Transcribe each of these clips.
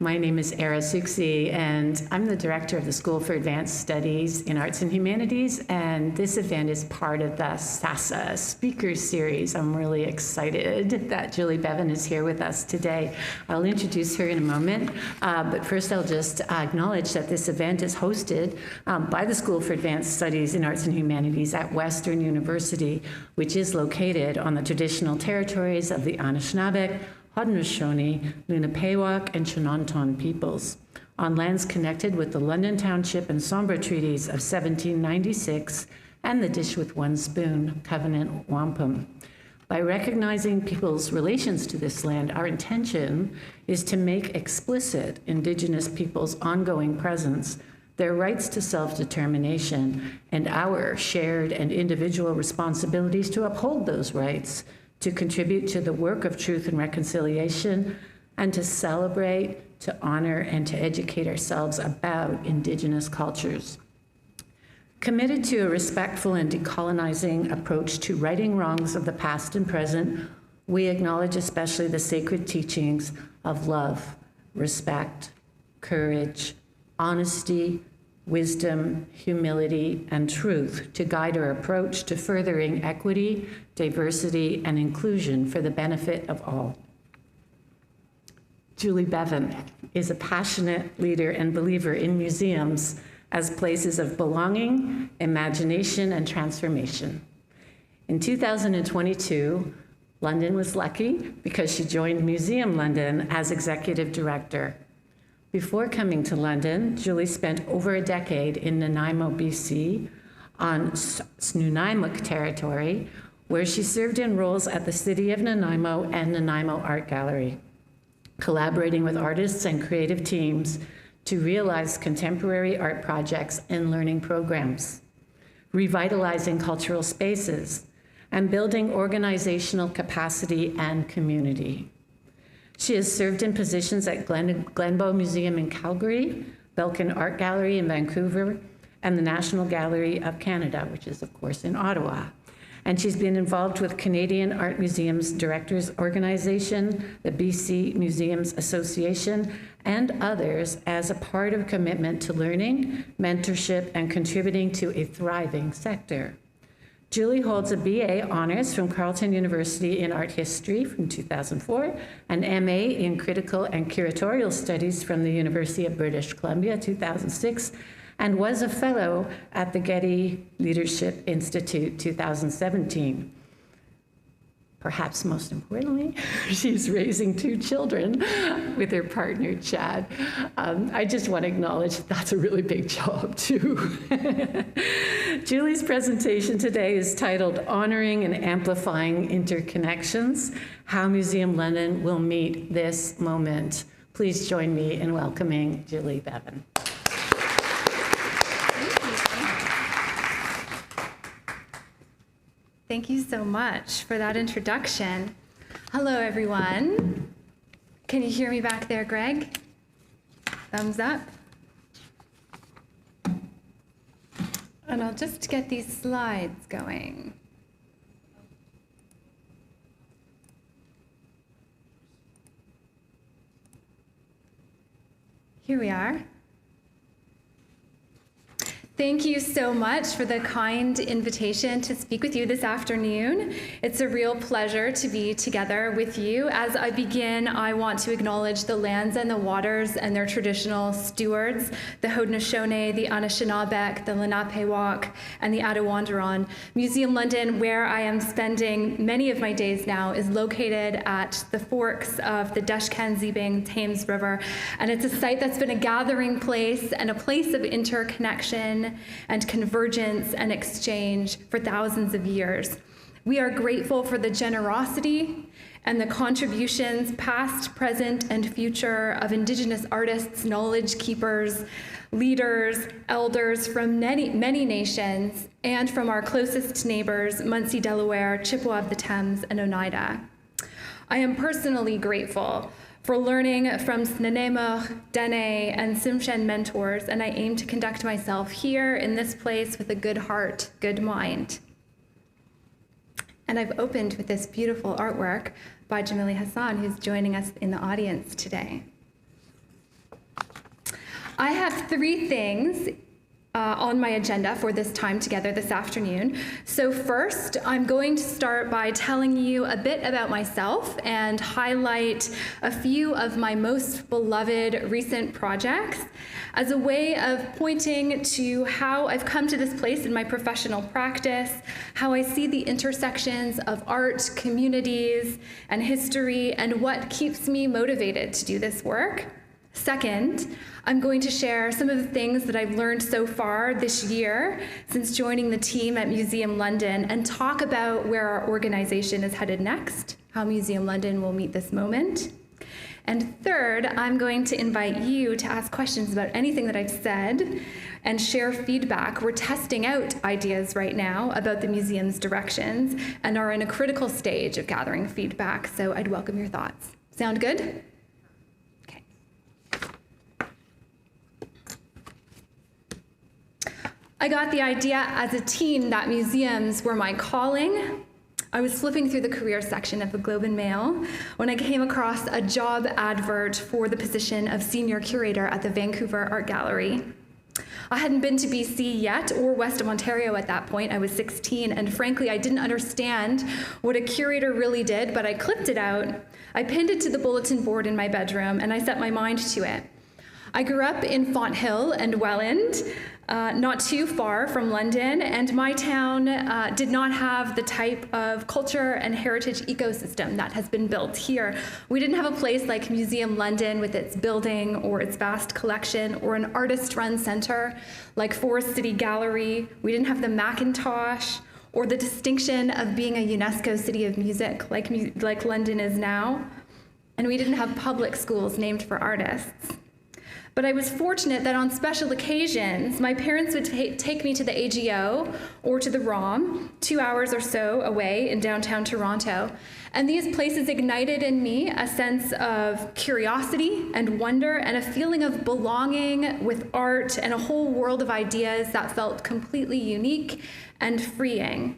My name is Era Suksi, and I'm the director of the School for Advanced Studies in Arts and Humanities, and this event is part of the SASAH Speaker Series. I'm really excited that Julie Bevan is here with us today. I'll introduce her in a moment, but first I'll just acknowledge that this event is hosted by the School for Advanced Studies in Arts and Humanities at Western University, which is located on the traditional territories of the Anishinaabe, Haudenosaunee, Lenapehoik, and Chinonton peoples, on lands connected with the London Township and Sombra Treaties of 1796 and the Dish with One Spoon Covenant Wampum. By recognizing people's relations to this land, our intention is to make explicit Indigenous peoples' ongoing presence, their rights to self-determination, and our shared and individual responsibilities to uphold those rights, to contribute to the work of truth and reconciliation, and to celebrate, to honor, and to educate ourselves about Indigenous cultures. Committed to a respectful and decolonizing approach to righting wrongs of the past and present, we acknowledge especially the sacred teachings of love, respect, courage, honesty, wisdom, humility, and truth to guide our approach to furthering equity, diversity, and inclusion for the benefit of all. Julie Bevan is a passionate leader and believer in museums as places of belonging, imagination, and transformation. In 2022, London was lucky because she joined Museum London as executive director. Before coming to London, Julie spent over a decade in Nanaimo, BC, on Snuneymuxw territory, where she served in roles at the City of Nanaimo and Nanaimo Art Gallery, collaborating with artists and creative teams to realize contemporary art projects and learning programs, revitalizing cultural spaces, and building organizational capacity and community. She has served in positions at Glenbow Museum in Calgary, Belkin Art Gallery in Vancouver, and the National Gallery of Canada, which is, of course, in Ottawa. And she's been involved with Canadian Art Museums Directors Organization, the BC Museums Association, and others as a part of a commitment to learning, mentorship, and contributing to a thriving sector. Julie holds a BA Honors from Carleton University in Art History from 2004, an MA in Critical and Curatorial Studies from the University of British Columbia 2006, and was a fellow at the Getty Leadership Institute 2017. Perhaps most importantly, she's raising 2 children with her partner, Chad. I just want to acknowledge that's a really big job, too. Julie's presentation today is titled Honoring and Amplifying Interconnections, How Museum London Will Meet This Moment. Please join me in welcoming Julie Bevan. Thank you so much for that introduction. Hello, everyone. Can you hear me back there, Greg? Thumbs up. And I'll just get these slides going. Here we are. Thank you so much for the kind invitation to speak with you this afternoon. It's a real pleasure to be together with you. As I begin, I want to acknowledge the lands and the waters and their traditional stewards, the Haudenosaunee, the Anishinaabe, the Lenapehoik, and the Attawandaron. Museum London, where I am spending many of my days now, is located at the forks of the Deshkan-Zibing Thames River, and it's a site that's been a gathering place and a place of interconnection and convergence and exchange for thousands of years. We are grateful for the generosity and the contributions, past, present, and future, of Indigenous artists, knowledge keepers, leaders, elders from many nations, and from our closest neighbors, Munsee, Delaware, Chippewa of the Thames, and Oneida. I am personally grateful for learning from Snuneymuxw, Dene, and Tsimshian mentors, and I aim to conduct myself here in this place with a good heart, good mind. And I've opened with this beautiful artwork by Jamili Hassan, who's joining us in the audience today. I have 3 things on my agenda for this time together this afternoon. So first, I'm going to start by telling you a bit about myself and highlight a few of my most beloved recent projects as a way of pointing to how I've come to this place in my professional practice, how I see the intersections of art, communities, and history, and what keeps me motivated to do this work. Second, I'm going to share some of the things that I've learned so far this year since joining the team at Museum London and talk about where our organization is headed next, how Museum London will meet this moment. And third, I'm going to invite you to ask questions about anything that I've said and share feedback. We're testing out ideas right now about the museum's directions and are in a critical stage of gathering feedback, so I'd welcome your thoughts. Sound good? I got the idea as a teen that museums were my calling. I was flipping through the career section of the Globe and Mail when I came across a job advert for the position of senior curator at the Vancouver Art Gallery. I hadn't been to BC yet, or west of Ontario at that point. I was 16, and frankly, I didn't understand what a curator really did, but I clipped it out. I pinned it to the bulletin board in my bedroom, and I set my mind to it. I grew up in Fonthill and Welland, not too far from London, and my town did not have the type of culture and heritage ecosystem that has been built here. We didn't have a place like Museum London with its building or its vast collection, or an artist-run center like Forest City Gallery. We didn't have the Macintosh, or the distinction of being a UNESCO City of Music like London is now. And we didn't have public schools named for artists. But I was fortunate that on special occasions, my parents would take me to the AGO or to the ROM, 2 hours or so away in downtown Toronto. And these places ignited in me a sense of curiosity and wonder and a feeling of belonging with art and a whole world of ideas that felt completely unique and freeing.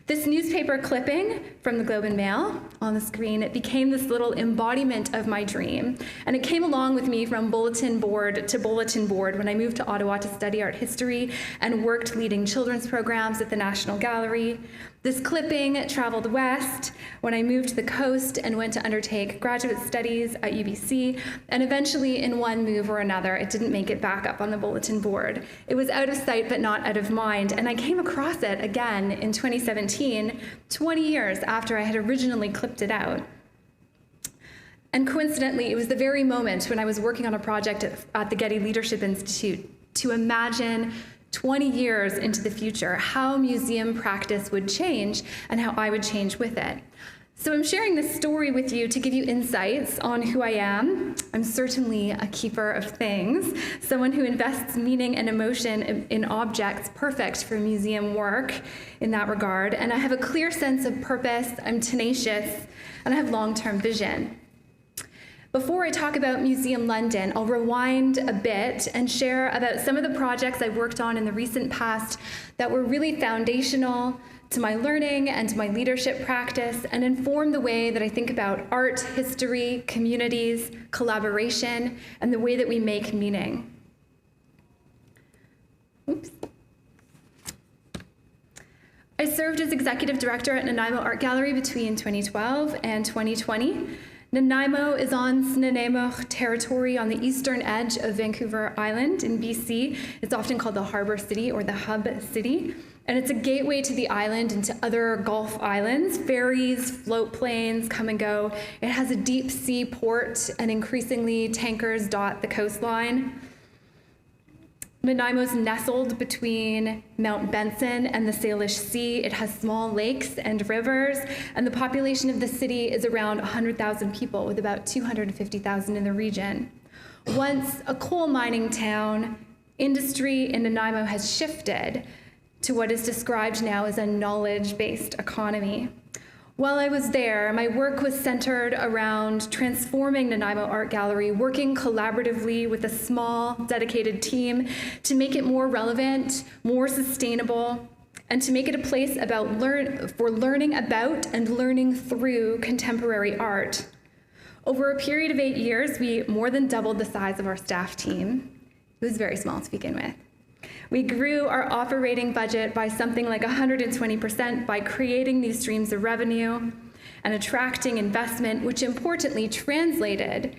This newspaper clipping from the Globe and Mail on the screen, it became this little embodiment of my dream. And it came along with me from bulletin board to bulletin board when I moved to Ottawa to study art history and worked leading children's programs at the National Gallery. This clipping traveled west when I moved to the coast and went to undertake graduate studies at UBC, and eventually in one move or another, it didn't make it back up on the bulletin board. It was out of sight but not out of mind, and I came across it again in 2017, 20 years after I had originally clipped it out. And coincidentally, it was the very moment when I was working on a project at the Getty Leadership Institute to imagine 20 years into the future, how museum practice would change and how I would change with it. So I'm sharing this story with you to give you insights on who I am. I'm certainly a keeper of things, someone who invests meaning and emotion in objects, perfect for museum work in that regard. And I have a clear sense of purpose, I'm tenacious, and I have long-term vision. Before I talk about Museum London, I'll rewind a bit and share about some of the projects I've worked on in the recent past that were really foundational to my learning and to my leadership practice and inform the way that I think about art, history, communities, collaboration, and the way that we make meaning. Oops. I served as executive director at Nanaimo Art Gallery between 2012 and 2020. Nanaimo is on Snuneymuxw territory on the eastern edge of Vancouver Island in BC. It's often called the harbor city or the hub city. And it's a gateway to the island and to other Gulf islands. Ferries, float planes come and go. It has a deep sea port, and increasingly tankers dot the coastline. Nanaimo's nestled between Mount Benson and the Salish Sea. It has small lakes and rivers, and the population of the city is around 100,000 people, with about 250,000 in the region. Once a coal mining town, industry in Nanaimo has shifted to what is described now as a knowledge-based economy. While I was there, my work was centered around transforming Nanaimo Art Gallery, working collaboratively with a small, dedicated team to make it more relevant, more sustainable, and to make it a place for learning about and learning through contemporary art. Over a period of 8 years, we more than doubled the size of our staff team. It was very small to begin with. We grew our operating budget by something like 120% by creating these streams of revenue and attracting investment, which importantly translated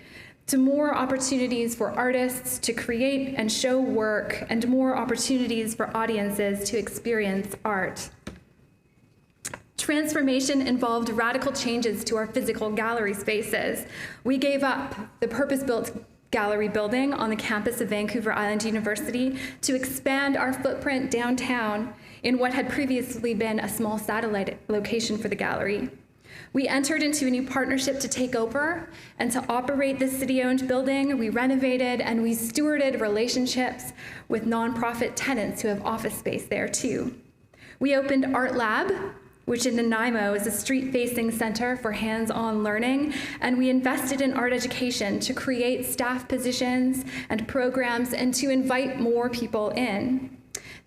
to more opportunities for artists to create and show work and more opportunities for audiences to experience art. Transformation involved radical changes to our physical gallery spaces. We gave up the purpose-built gallery building on the campus of Vancouver Island University to expand our footprint downtown in what had previously been a small satellite location for the gallery. We entered into a new partnership to take over and to operate this city-owned building. We renovated and we stewarded relationships with nonprofit tenants who have office space there too. We opened Art Lab, which in Nanaimo is a street-facing center for hands-on learning, and we invested in art education to create staff positions and programs and to invite more people in.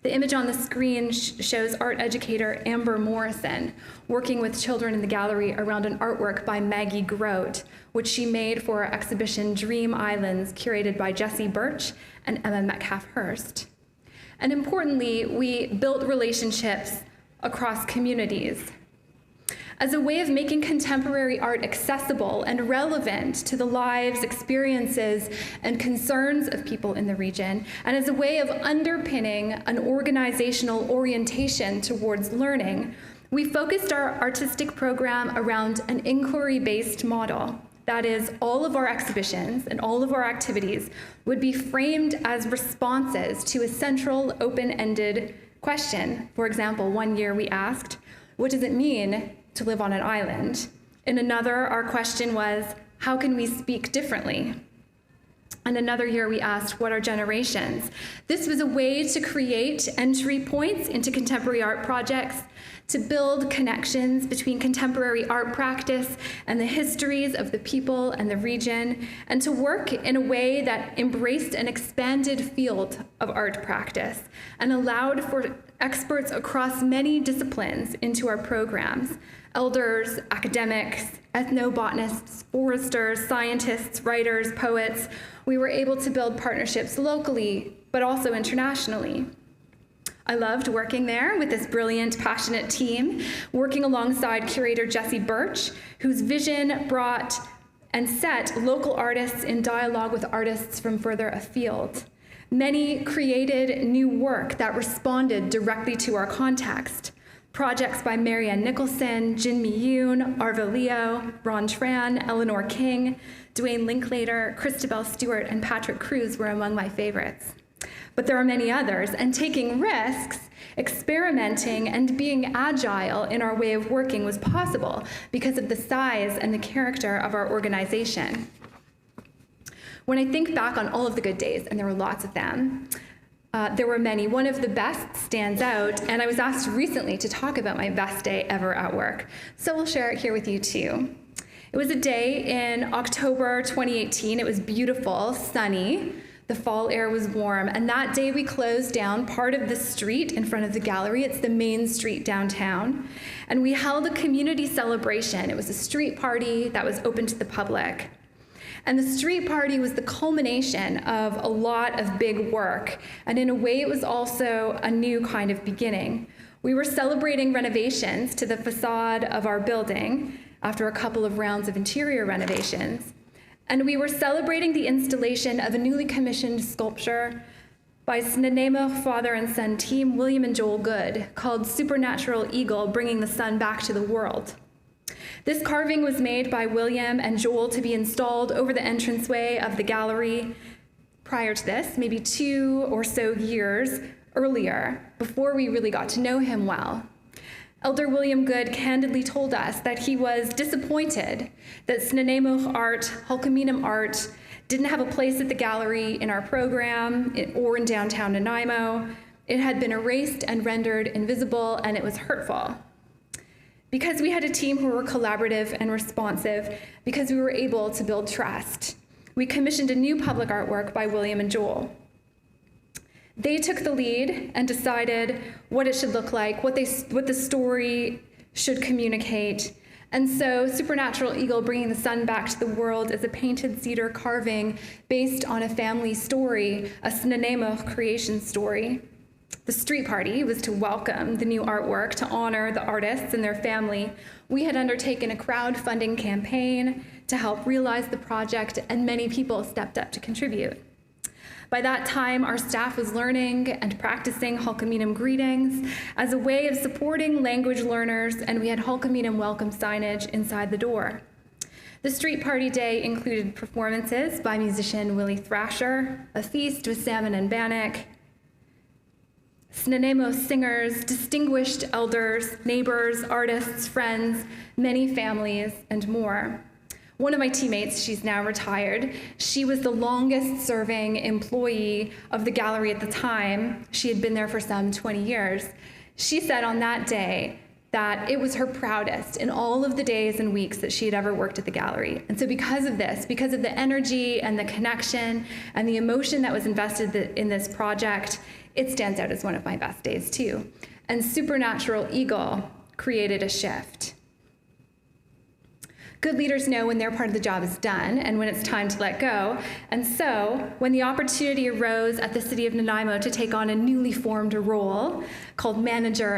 The image on the screen shows art educator Amber Morrison working with children in the gallery around an artwork by Maggie Grote, which she made for our exhibition Dream Islands, curated by Jessie Birch and Emma Metcalf-Hurst. And importantly, we built relationships across communities. As a way of making contemporary art accessible and relevant to the lives, experiences, and concerns of people in the region, and as a way of underpinning an organizational orientation towards learning, we focused our artistic program around an inquiry-based model. That is, all of our exhibitions and all of our activities would be framed as responses to a central open-ended question. For example, one year we asked, what does it mean to live on an island? In another, our question was, how can we speak differently? And another year we asked, what are generations? This was a way to create entry points into contemporary art projects, to build connections between contemporary art practice and the histories of the people and the region, and to work in a way that embraced an expanded field of art practice and allowed for experts across many disciplines into our programs: elders, academics, ethnobotanists, foresters, scientists, writers, poets. We were able to build partnerships locally, but also internationally. I loved working there with this brilliant, passionate team, working alongside curator Jessie Birch, whose vision brought and set local artists in dialogue with artists from further afield. Many created new work that responded directly to our context. Projects by Marianne Nicholson, Jin Mi Yoon, Arva Leo, Ron Tran, Eleanor King, Dwayne Linklater, Christabel Stewart, and Patrick Cruz were among my favorites. But there are many others, and taking risks, experimenting, and being agile in our way of working was possible because of the size and the character of our organization. When I think back on all of the good days, and there were lots of them, there were many. One of the best stands out, and I was asked recently to talk about my best day ever at work, so we'll share it here with you too. It was a day in October 2018. It was beautiful, sunny. The fall air was warm, and that day we closed down part of the street in front of the gallery. It's the main street downtown, and we held a community celebration. It was a street party that was open to the public. And the street party was the culmination of a lot of big work, and in a way it was also a new kind of beginning. We were celebrating renovations to the facade of our building after a couple of rounds of interior renovations. And we were celebrating the installation of a newly commissioned sculpture by Snuneymuxw father and son team William and Joel Good, called Supernatural Eagle, Bringing the Sun Back to the World. This carving was made by William and Joel to be installed over the entranceway of the gallery. Prior to this, maybe 2 or so years earlier, before we really got to know him well. Elder William Good candidly told us that he was disappointed that Snuneymuxw art, Hulkaminum art, didn't have a place at the gallery in our program or in downtown Nanaimo. It had been erased and rendered invisible, and it was hurtful. Because we had a team who were collaborative and responsive, because we were able to build trust, we commissioned a new public artwork by William and Joel. They took the lead and decided what it should look like, what the story should communicate, And so Supernatural Eagle, Bringing the Sun Back to the World, is a painted cedar carving based on a family story, a Snuneymuxw creation story. The street party was to welcome the new artwork, to honor the artists and their family. We had undertaken a crowdfunding campaign to help realize the project, and many people stepped up to contribute. By that time, our staff was learning and practicing Hulkaminum greetings as a way of supporting language learners, and we had Hulkaminum welcome signage inside the door. The street party day included performances by musician Willie Thrasher, a feast with salmon and bannock, Nanaimo singers, distinguished elders, neighbors, artists, friends, many families, and more. One of my teammates, she's now retired, she was the longest serving employee of the gallery at the time. She had been there for some 20 years. She said on that day that it was her proudest in all of the days and weeks that she had ever worked at the gallery. And so because of this, because of the energy and the connection and the emotion that was invested in this project, it stands out as one of my best days too. And Supernatural Eagle created a shift. Good leaders know when their part of the job is done and when it's time to let go. And so when the opportunity arose at the City of Nanaimo to take on a newly formed role called Manager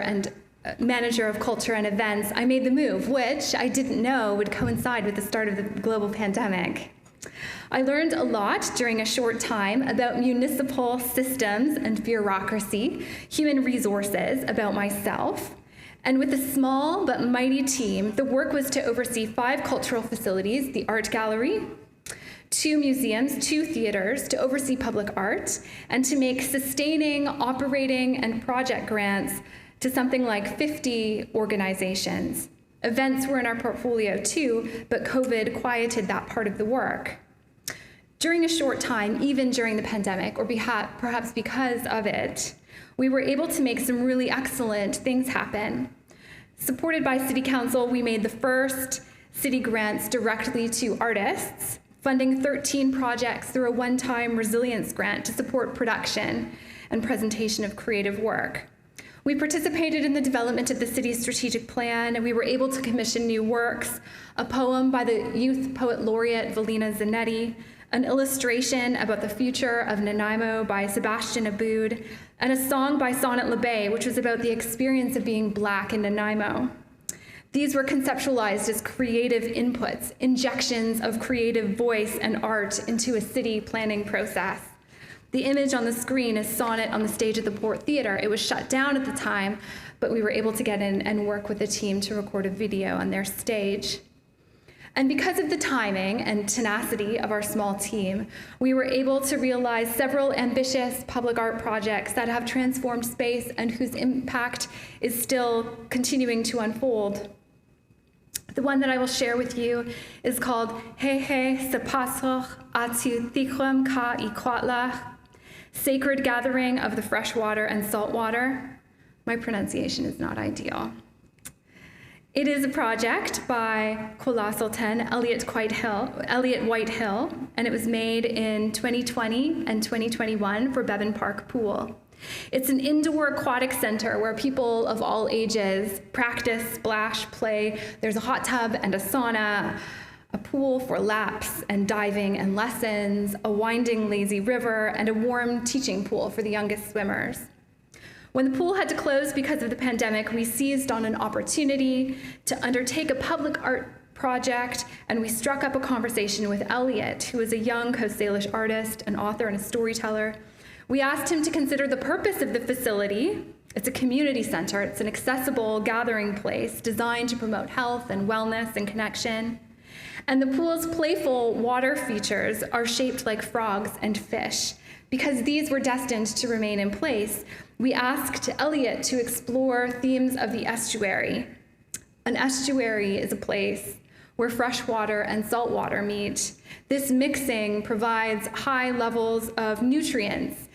of Culture and Events, I made the move, which I didn't know would coincide with the start of the global pandemic. I learned a lot during a short time about municipal systems and bureaucracy, human resources, about myself. And with a small but mighty team, the work was to oversee 5 cultural facilities, the Art Gallery, 2 museums, 2 theaters, to oversee public art, and to make sustaining, operating, and project grants to something like 50 organizations. Events were in our portfolio too, but COVID quieted that part of the work. During a short time, even during the pandemic, or perhaps because of it, we were able to make some really excellent things happen. Supported by City Council, we made the first city grants directly to artists, funding 13 projects through a one-time resilience grant to support production and presentation of creative work. We participated in the development of the city's strategic plan, and we were able to commission new works, a poem by the youth poet laureate Valina Zanetti, an illustration about the future of Nanaimo by Sebastian Aboud, and a song by Sonnet LeBay, which was about the experience of being Black in Nanaimo. These were conceptualized as creative inputs, injections of creative voice and art into a city planning process. The image on the screen is Sonnet on the stage at the Port Theatre. It was shut down at the time, but we were able to get in and work with the team to record a video on their stage. And because of the timing and tenacity of our small team, we were able to realize several ambitious public art projects that have transformed space and whose impact is still continuing to unfold. The one that I will share with you is called He He Sapasroch Atu Thichum Ka Ikwatla, Sacred Gathering of the Freshwater and Saltwater. My pronunciation is not ideal. It is a project by Colossal-10, Elliot Whitehill, and it was made in 2020 and 2021 for Bevan Park Pool. It's an indoor aquatic center where people of all ages practice, splash, play. There's a hot tub and a sauna, a pool for laps and diving and lessons, a winding lazy river, and a warm teaching pool for the youngest swimmers. When the pool had to close because of the pandemic, we seized on an opportunity to undertake a public art project, and we struck up a conversation with Elliot, who is a young Coast Salish artist, an author, and a storyteller. We asked him to consider the purpose of the facility. It's a community center. It's an accessible gathering place designed to promote health and wellness and connection. And the pool's playful water features are shaped like frogs and fish. Because these were destined to remain in place, we asked Elliot to explore themes of the estuary. An estuary is a place where freshwater and saltwater meet. This mixing provides high levels of nutrients,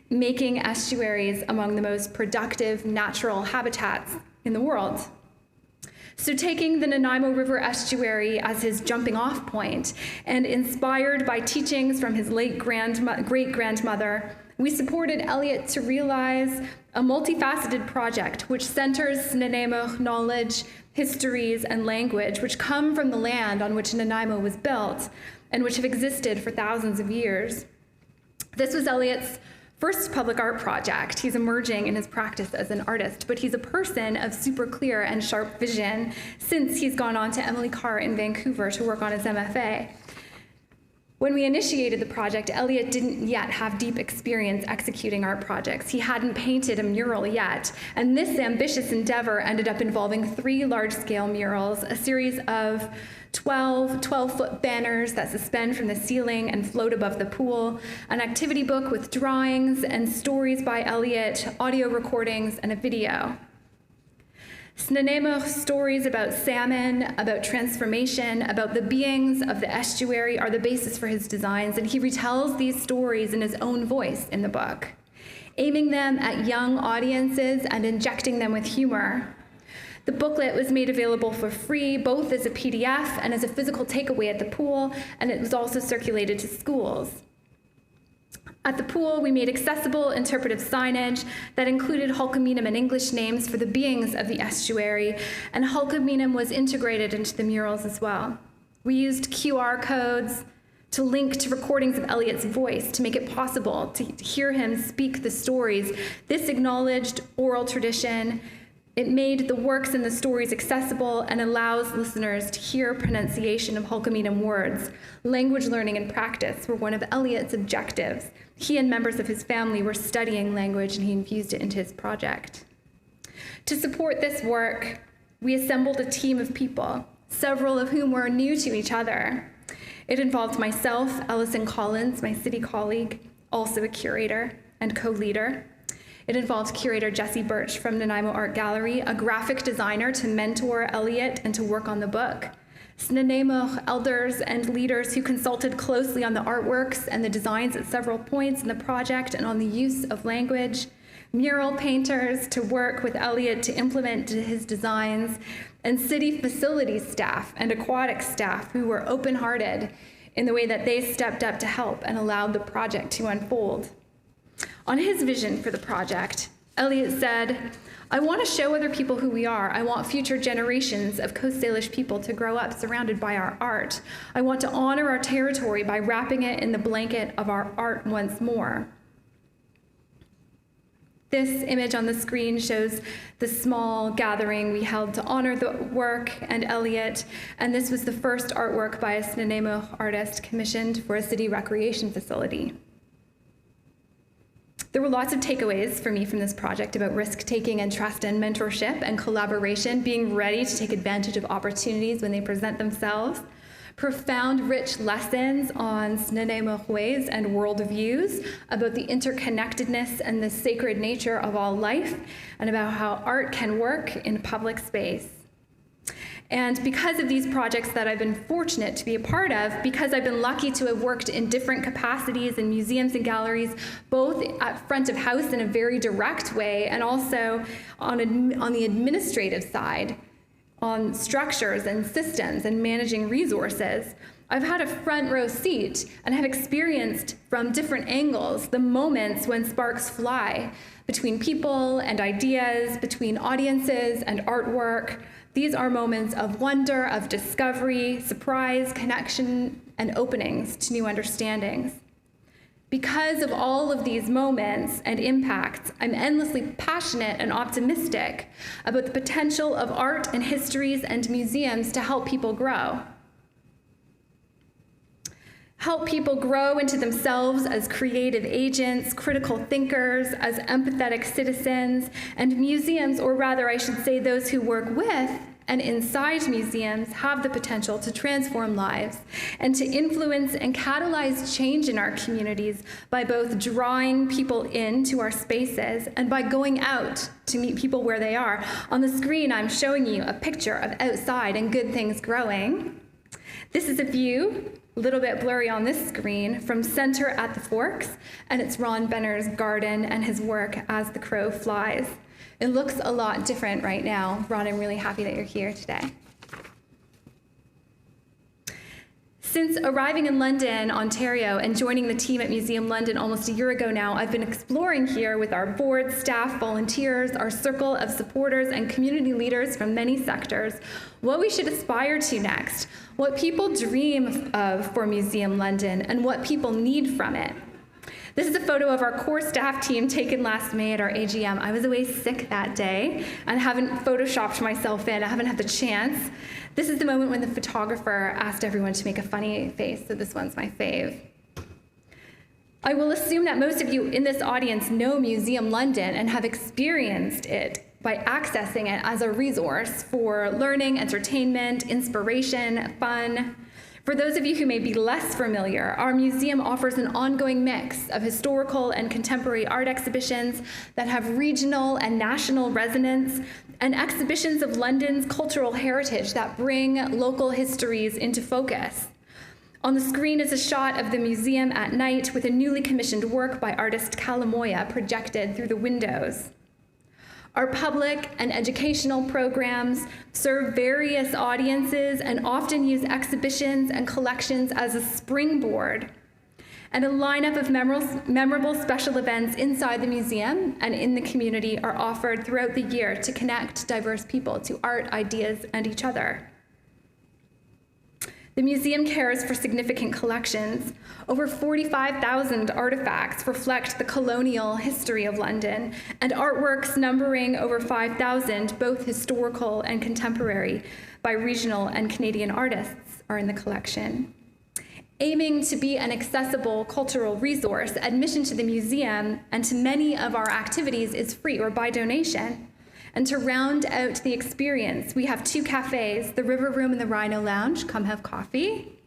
making estuaries among the most productive natural habitats in the world. So taking the Nanaimo River estuary as his jumping off point and inspired by teachings from his late great-grandmother, we supported Elliot to realize a multifaceted project which centers Snuneymuxw knowledge histories, and language which come from the land on which Nanaimo was built and which have existed for thousands of years. This was Elliot's first public art project. He's emerging in his practice as an artist, but he's a person of super clear and sharp vision since he's gone on to Emily Carr in Vancouver to work on his MFA. When we initiated the project, Elliot didn't yet have deep experience executing art projects. He hadn't painted a mural yet, and this ambitious endeavor ended up involving 3 large-scale murals, a series of 12-foot banners that suspend from the ceiling and float above the pool, an activity book with drawings and stories by Elliot, audio recordings, and a video. Snuneymuxw stories about salmon, about transformation, about the beings of the estuary are the basis for his designs, and he retells these stories in his own voice in the book, aiming them at young audiences and injecting them with humor. The booklet was made available for free, both as a PDF and as a physical takeaway at the pool, and it was also circulated to schools. At the pool, we made accessible interpretive signage that included Hulkaminam and English names for the beings of the estuary, and Hulkaminam was integrated into the murals as well. We used QR codes to link to recordings of Elliot's voice to make it possible to hear him speak the stories. This acknowledged oral tradition. It made the works and the stories accessible and allows listeners to hear pronunciation of Hulkaminam words. Language learning and practice were one of Elliot's objectives. He and members of his family were studying language, and he infused it into his project. To support this work, we assembled a team of people, several of whom were new to each other. It involved myself, Allison Collins, my city colleague, also a curator and co-leader. It involved curator Jessie Birch from Nanaimo Art Gallery, a graphic designer to mentor Elliot and to work on the book, Snuneymuxw elders and leaders who consulted closely on the artworks and the designs at several points in the project and on the use of language, mural painters to work with Elliot to implement his designs, and city facilities staff and aquatic staff who were open-hearted in the way that they stepped up to help and allowed the project to unfold. On his vision for the project, Elliot said, "I want to show other people who we are. I want future generations of Coast Salish people to grow up surrounded by our art. I want to honor our territory by wrapping it in the blanket of our art once more." This image on the screen shows the small gathering we held to honor the work and Elliot, and this was the first artwork by a Snuneymuxw artist commissioned for a city recreation facility. There were lots of takeaways for me from this project about risk-taking and trust and mentorship and collaboration, being ready to take advantage of opportunities when they present themselves, profound, rich lessons on Snuneymuxw ways and worldviews, about the interconnectedness and the sacred nature of all life, and about how art can work in public space. And because of these projects that I've been fortunate to be a part of, because I've been lucky to have worked in different capacities in museums and galleries, both at front of house in a very direct way, and also on the administrative side, on structures and systems and managing resources, I've had a front row seat and have experienced from different angles the moments when sparks fly between people and ideas, between audiences and artwork. These are moments of wonder, of discovery, surprise, connection, and openings to new understandings. Because of all of these moments and impacts, I'm endlessly passionate and optimistic about the potential of art and histories and museums to help people grow. Help people grow into themselves as creative agents, critical thinkers, as empathetic citizens, and museums, or rather I should say those who work with and inside museums, have the potential to transform lives and to influence and catalyze change in our communities by both drawing people into our spaces and by going out to meet people where they are. On the screen, I'm showing you a picture of outside and good things growing. This is a view, a little bit blurry on this screen, from Center at the Forks, and it's Ron Benner's garden and his work As the Crow Flies. It looks a lot different right now. Ron, I'm really happy that you're here today. Since arriving in London, Ontario, and joining the team at Museum London almost a year ago now, I've been exploring here with our board, staff, volunteers, our circle of supporters, and community leaders from many sectors what we should aspire to next, what people dream of for Museum London, and what people need from it. This is a photo of our core staff team taken last May at our AGM. I was away sick that day and haven't photoshopped myself in. I haven't had the chance. This is the moment when the photographer asked everyone to make a funny face, so this one's my fave. I will assume that most of you in this audience know Museum London and have experienced it by accessing it as a resource for learning, entertainment, inspiration, fun. For those of you who may be less familiar, our museum offers an ongoing mix of historical and contemporary art exhibitions that have regional and national resonance, and exhibitions of London's cultural heritage that bring local histories into focus. On the screen is a shot of the museum at night with a newly commissioned work by artist Kalamoya projected through the windows. Our public and educational programs serve various audiences and often use exhibitions and collections as a springboard. And a lineup of memorable special events inside the museum and in the community are offered throughout the year to connect diverse people to art, ideas, and each other. The museum cares for significant collections. Over 45,000 artifacts reflect the colonial history of London, and artworks numbering over 5,000, both historical and contemporary, by regional and Canadian artists are in the collection. Aiming to be an accessible cultural resource, admission to the museum and to many of our activities is free or by donation. And to round out the experience, we have 2 cafes, the River Room and the Rhino Lounge, come have coffee,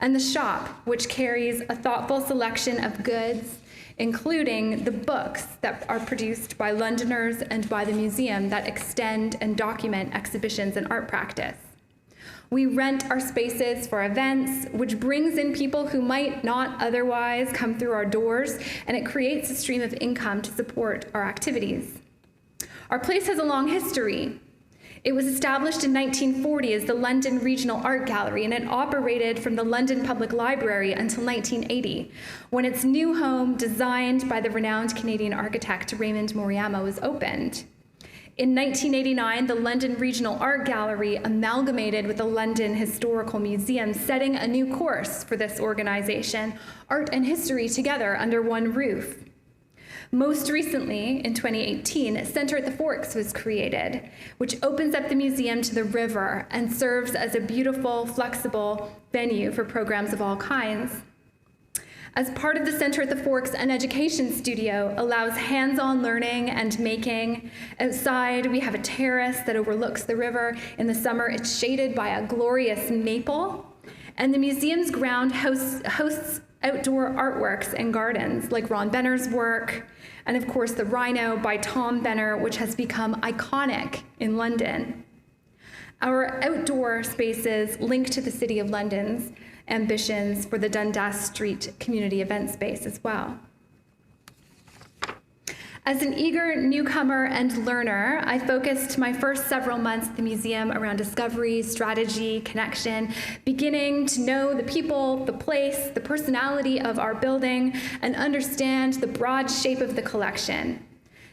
and the shop, which carries a thoughtful selection of goods, including the books that are produced by Londoners and by the museum that extend and document exhibitions and art practice. We rent our spaces for events, which brings in people who might not otherwise come through our doors, and it creates a stream of income to support our activities. Our place has a long history. It was established in 1940 as the London Regional Art Gallery, and it operated from the London Public Library until 1980, when its new home, designed by the renowned Canadian architect Raymond Moriyama, was opened. In 1989, the London Regional Art Gallery amalgamated with the London Historical Museum, setting a new course for this organization, art and history together under one roof. Most recently, in 2018, Centre at the Forks was created, which opens up the museum to the river and serves as a beautiful, flexible venue for programs of all kinds. As part of the Centre at the Forks, an education studio allows hands-on learning and making. Outside, we have a terrace that overlooks the river. In the summer, it's shaded by a glorious maple. And the museum's ground hosts outdoor artworks and gardens, like Ron Benner's work, and of course the Rhino by Tom Benner, which has become iconic in London. Our outdoor spaces link to the City of London's ambitions for the Dundas Street community event space as well. As an eager newcomer and learner, I focused my first several months at the museum around discovery, strategy, connection, beginning to know the people, the place, the personality of our building, and understand the broad shape of the collection.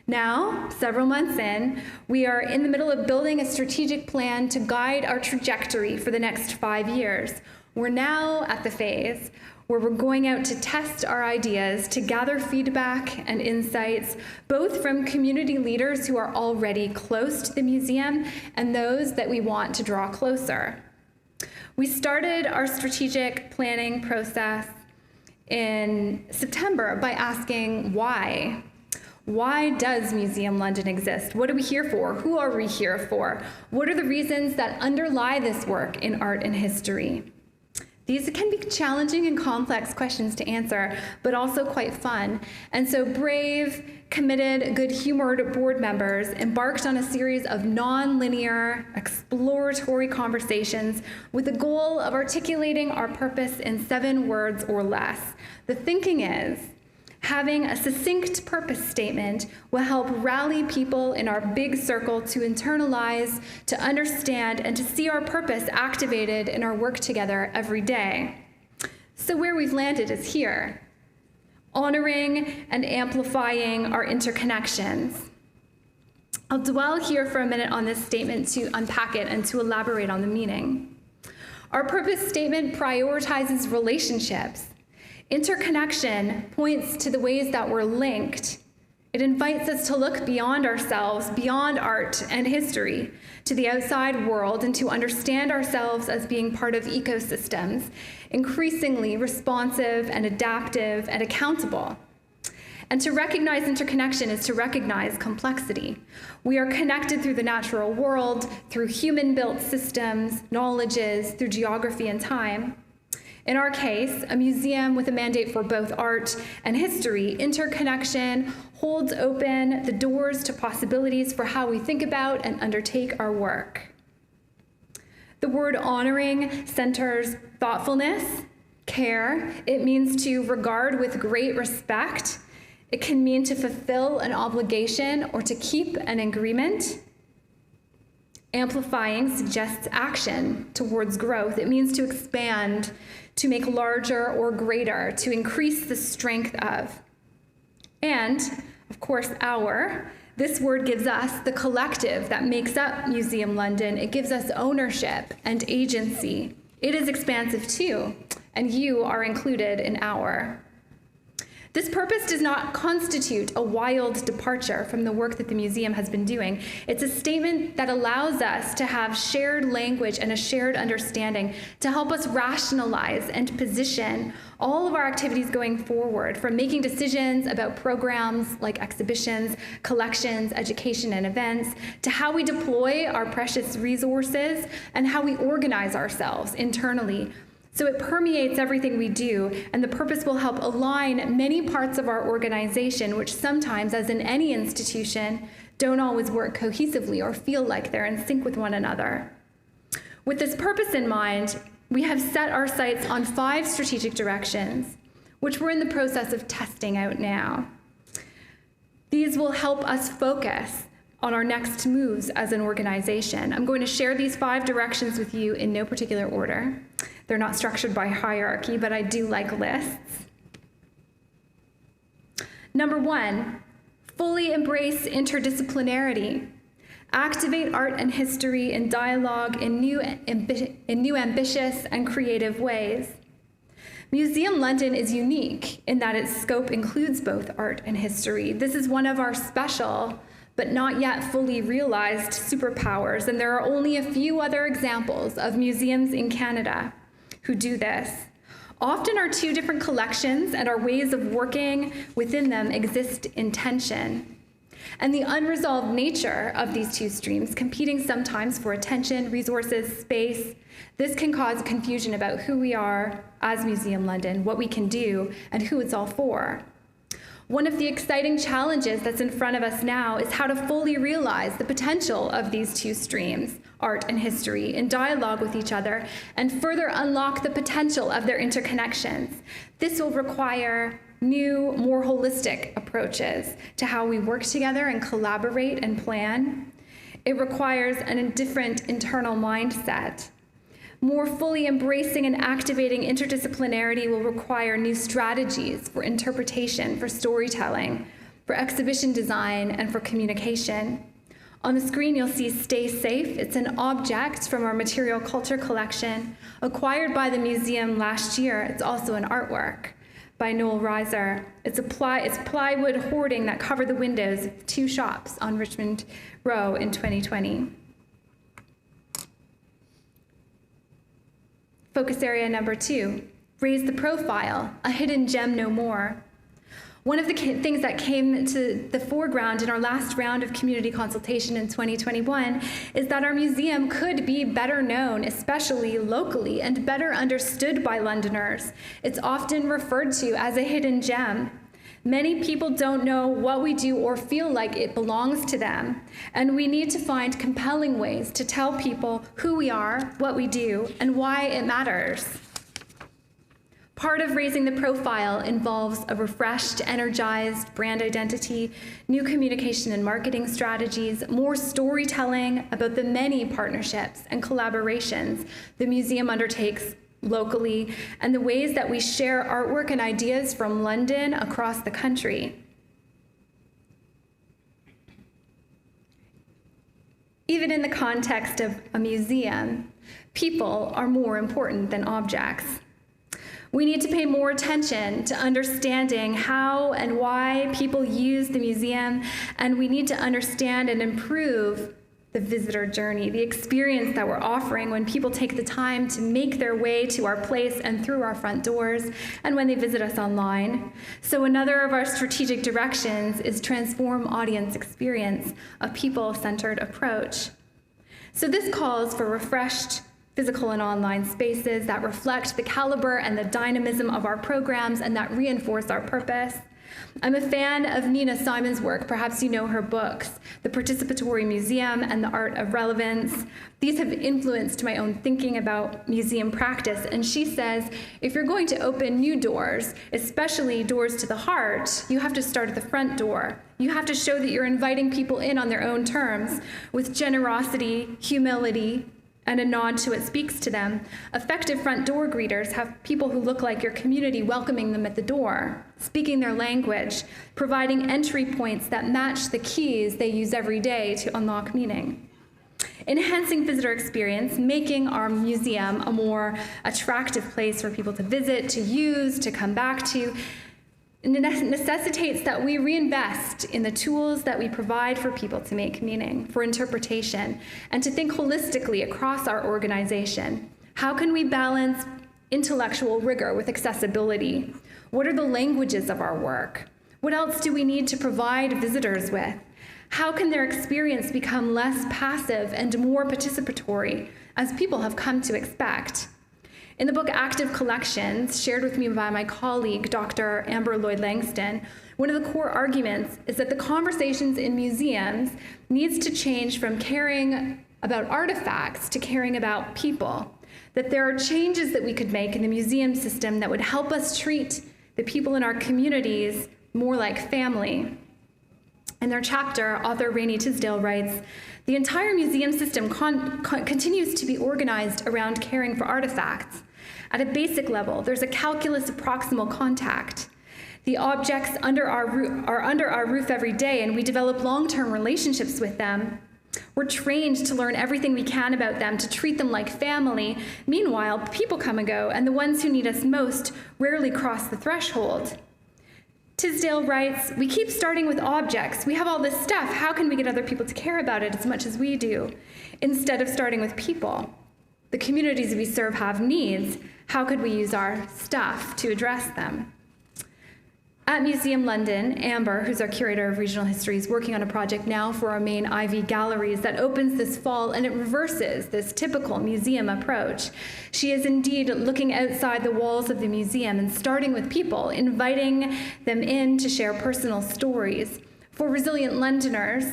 Now, several months in, we are in the middle of building a strategic plan to guide our trajectory for the next 5 years. We're now at the phase where we're going out to test our ideas, to gather feedback and insights, both from community leaders who are already close to the museum and those that we want to draw closer. We started our strategic planning process in September by asking why. Why does Museum London exist? What are we here for? Who are we here for? What are the reasons that underlie this work in art and history? These can be challenging and complex questions to answer, but also quite fun. And so brave, committed, good-humored board members embarked on a series of non-linear, exploratory conversations with the goal of articulating our purpose in 7 words or less. The thinking is, having a succinct purpose statement will help rally people in our big circle to internalize, to understand, and to see our purpose activated in our work together every day. So where we've landed is here, honoring and amplifying our interconnections. I'll dwell here for a minute on this statement to unpack it and to elaborate on the meaning. Our purpose statement prioritizes relationships. Interconnection points to the ways that we're linked. It invites us to look beyond ourselves, beyond art and history, to the outside world, and to understand ourselves as being part of ecosystems, increasingly responsive and adaptive and accountable. And to recognize interconnection is to recognize complexity. We are connected through the natural world, through human-built systems, knowledges, through geography and time. In our case, a museum with a mandate for both art and history, interconnection holds open the doors to possibilities for how we think about and undertake our work. The word honoring centers thoughtfulness, care. It means to regard with great respect. It can mean to fulfill an obligation or to keep an agreement. Amplifying suggests action towards growth. It means to expand, to make larger or greater, to increase the strength of. And, of course, this word gives us the collective that makes up Museum London. It gives us ownership and agency. It is expansive too, and you are included in our. This purpose does not constitute a wild departure from the work that the museum has been doing. It's a statement that allows us to have shared language and a shared understanding to help us rationalize and position all of our activities going forward, from making decisions about programs like exhibitions, collections, education, and events, to how we deploy our precious resources and how we organize ourselves internally. So it permeates everything we do, and the purpose will help align many parts of our organization, which sometimes, as in any institution, don't always work cohesively or feel like they're in sync with one another. With this purpose in mind, we have set our sights on 5 strategic directions, which we're in the process of testing out now. These will help us focus on our next moves as an organization. I'm going to share these 5 directions with you in no particular order. They're not structured by hierarchy, but I do like lists. Number 1, fully embrace interdisciplinarity. Activate art and history in dialogue in new ambitious and creative ways. Museum London is unique in that its scope includes both art and history. This is one of our special but not yet fully realized superpowers, and there are only a few other examples of museums in Canada who do this. Often our 2 different collections and our ways of working within them exist in tension. And the unresolved nature of these 2 streams, competing sometimes for attention, resources, space, this can cause confusion about who we are as Museum London, what we can do, and who it's all for. One of the exciting challenges that's in front of us now is how to fully realize the potential of these 2 streams, art and history, in dialogue with each other, and further unlock the potential of their interconnections. This will require new, more holistic approaches to how we work together and collaborate and plan. It requires a different internal mindset. More fully embracing and activating interdisciplinarity will require new strategies for interpretation, for storytelling, for exhibition design, and for communication. On the screen, you'll see Stay Safe. It's an object from our material culture collection, acquired by the museum last year. It's also an artwork by Noel Reiser. It's plywood hoarding that covered the windows of 2 shops on Richmond Row in 2020. Focus area number 2, raise the profile, a hidden gem no more. One of the things that came to the foreground in our last round of community consultation in 2021 is that our museum could be better known, especially locally, and better understood by Londoners. It's often referred to as a hidden gem. Many people don't know what we do or feel like it belongs to them, and we need to find compelling ways to tell people who we are, what we do, and why it matters. Part of raising the profile involves a refreshed, energized brand identity, new communication and marketing strategies, more storytelling about the many partnerships and collaborations the museum undertakes locally, and the ways that we share artwork and ideas from London across the country. Even in the context of a museum, people are more important than objects. We need to pay more attention to understanding how and why people use the museum, and we need to understand and improve the visitor journey, the experience that we're offering when people take the time to make their way to our place and through our front doors, and when they visit us online. So another of our strategic directions is transform audience experience, a people-centered approach. So this calls for refreshed physical and online spaces that reflect the caliber and the dynamism of our programs and that reinforce our purpose. I'm a fan of Nina Simon's work. Perhaps you know her books, The Participatory Museum and The Art of Relevance. These have influenced my own thinking about museum practice. And she says, if you're going to open new doors, especially doors to the heart, you have to start at the front door. You have to show that you're inviting people in on their own terms, with generosity, humility, and a nod to what speaks to them. Effective front door greeters have people who look like your community welcoming them at the door, speaking their language, providing entry points that match the keys they use every day to unlock meaning. Enhancing visitor experience, making our museum a more attractive place for people to visit, to use, to come back to, necessitates that we reinvest in the tools that we provide for people to make meaning, for interpretation, and to think holistically across our organization. How can we balance intellectual rigor with accessibility? What are the languages of our work? What else do we need to provide visitors with? How can their experience become less passive and more participatory, as people have come to expect? In the book Active Collections, shared with me by my colleague, Dr. Amber Lloyd-Langston, one of the core arguments is that the conversations in museums needs to change from caring about artifacts to caring about people, that there are changes that we could make in the museum system that would help us treat the people in our communities more like family. In their chapter, author Rainey Tisdale writes, the entire museum system continues to be organized around caring for artifacts. At a basic level, there's a calculus of proximal contact. The objects are under our roof every day, and we develop long-term relationships with them. We're trained to learn everything we can about them, to treat them like family. Meanwhile, people come and go, and the ones who need us most rarely cross the threshold. Tisdale writes, we keep starting with objects. We have all this stuff. How can we get other people to care about it as much as we do? Instead of starting with people. The communities we serve have needs. How could we use our stuff to address them? At Museum London, Amber, who's our curator of regional history, is working on a project now for our main Ivy galleries that opens this fall, and it reverses this typical museum approach. She is indeed looking outside the walls of the museum and starting with people, inviting them in to share personal stories. For Resilient Londoners,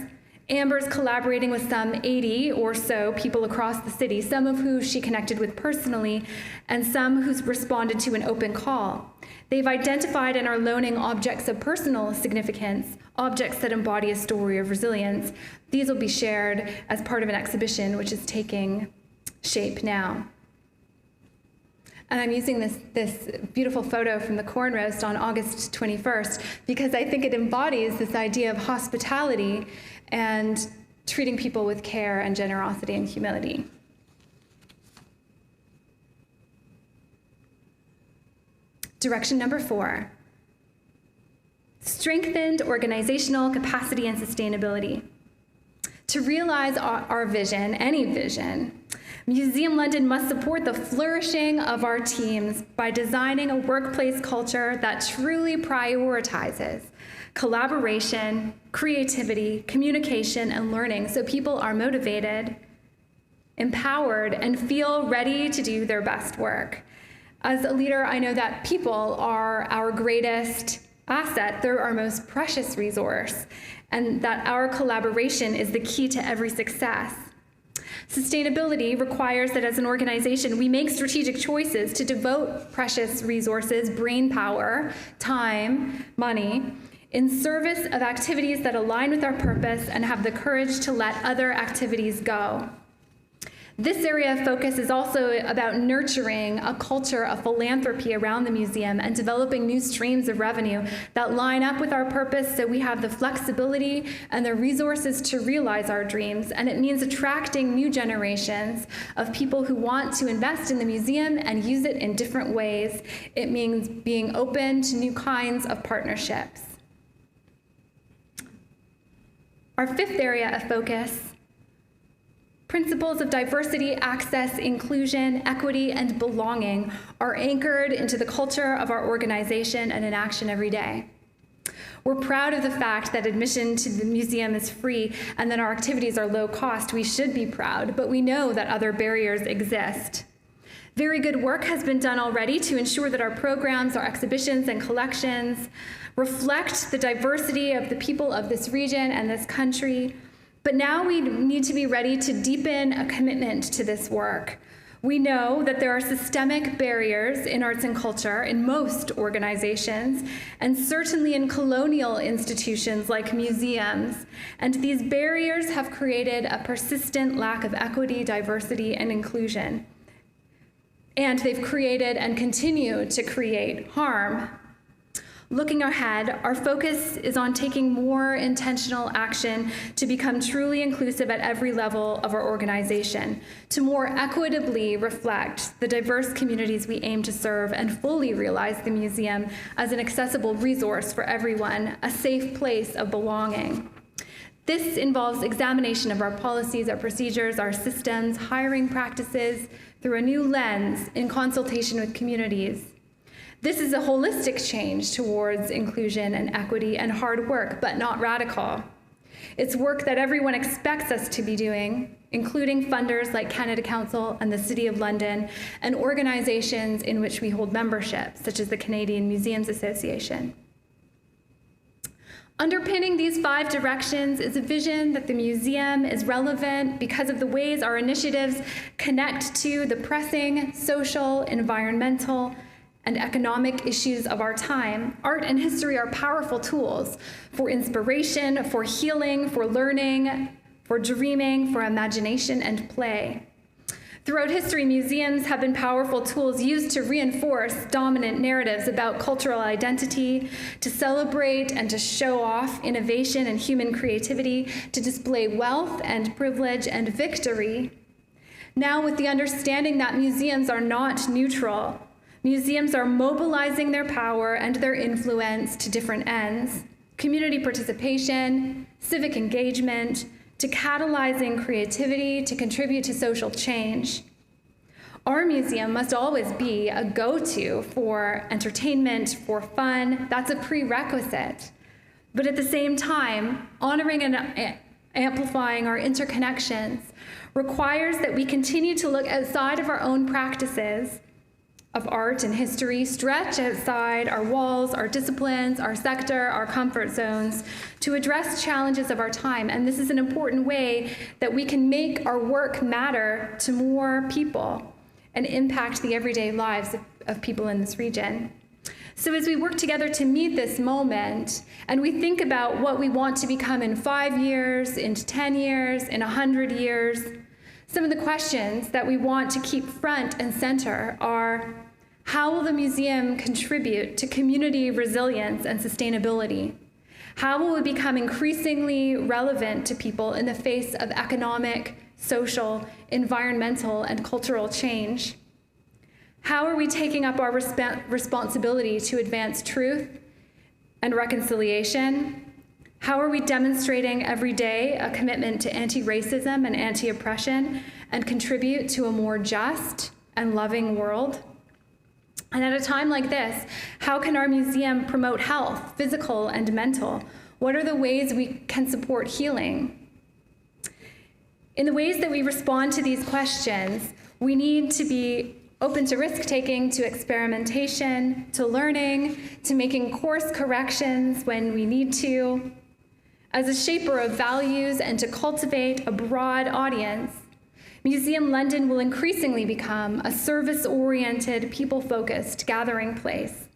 Amber's collaborating with some 80 or so people across the city, some of whom she connected with personally, and some who's responded to an open call. They've identified and are loaning objects of personal significance, objects that embody a story of resilience. These will be shared as part of an exhibition which is taking shape now. And I'm using this beautiful photo from the corn roast on August 21st because I think it embodies this idea of hospitality and treating people with care and generosity and humility. Direction number 4, strengthened organizational capacity and sustainability. To realize our vision, any vision, Museum London must support the flourishing of our teams by designing a workplace culture that truly prioritizes collaboration, creativity, communication, and learning so people are motivated, empowered, and feel ready to do their best work. As a leader, I know that people are our greatest asset. They're our most precious resource, and that our collaboration is the key to every success. Sustainability requires that as an organization, we make strategic choices to devote precious resources, brain power, time, money, in service of activities that align with our purpose and have the courage to let other activities go. This area of focus is also about nurturing a culture of philanthropy around the museum and developing new streams of revenue that line up with our purpose so we have the flexibility and the resources to realize our dreams. And it means attracting new generations of people who want to invest in the museum and use it in different ways. It means being open to new kinds of partnerships. Our fifth area of focus: principles of diversity, access, inclusion, equity, and belonging are anchored into the culture of our organization and in action every day. We're proud of the fact that admission to the museum is free and that our activities are low cost. We should be proud, but we know that other barriers exist. Very good work has been done already to ensure that our programs, our exhibitions, and collections reflect the diversity of the people of this region and this country. But now we need to be ready to deepen a commitment to this work. We know that there are systemic barriers in arts and culture in most organizations, and certainly in colonial institutions like museums. And these barriers have created a persistent lack of equity, diversity, and inclusion. And they've created and continue to create harm. Looking ahead, our focus is on taking more intentional action to become truly inclusive at every level of our organization, to more equitably reflect the diverse communities we aim to serve and fully realize the museum as an accessible resource for everyone, a safe place of belonging. This involves examination of our policies, our procedures, our systems, hiring practices through a new lens in consultation with communities. This is a holistic change towards inclusion and equity and hard work, but not radical. It's work that everyone expects us to be doing, including funders like Canada Council and the City of London, and organizations in which we hold membership, such as the Canadian Museums Association. Underpinning these 5 directions is a vision that the museum is relevant because of the ways our initiatives connect to the pressing social, environmental, and economic issues of our time. Art and history are powerful tools for inspiration, for healing, for learning, for dreaming, for imagination and play. Throughout history, museums have been powerful tools used to reinforce dominant narratives about cultural identity, to celebrate and to show off innovation and human creativity, to display wealth and privilege and victory. Now, with the understanding that museums are not neutral, museums are mobilizing their power and their influence to different ends: community participation, civic engagement, to catalyzing creativity, to contribute to social change. Our museum must always be a go-to for entertainment, for fun. That's a prerequisite. But at the same time, honoring and amplifying our interconnections requires that we continue to look outside of our own practices of art and history, stretch outside our walls, our disciplines, our sector, our comfort zones, to address challenges of our time. And this is an important way that we can make our work matter to more people and impact the everyday lives of people in this region. So as we work together to meet this moment, and we think about what we want to become in 5 years, in 10 years, in 100 years, some of the questions that we want to keep front and center are: how will the museum contribute to community resilience and sustainability? How will we become increasingly relevant to people in the face of economic, social, environmental, and cultural change? How are we taking up our responsibility to advance truth and reconciliation? How are we demonstrating every day a commitment to anti-racism and anti-oppression and contribute to a more just and loving world? And at a time like this, how can our museum promote health, physical and mental? What are the ways we can support healing? In the ways that we respond to these questions, we need to be open to risk-taking, to experimentation, to learning, to making course corrections when we need to, as a shaper of values and to cultivate a broad audience. Museum London will increasingly become a service-oriented, people-focused gathering place,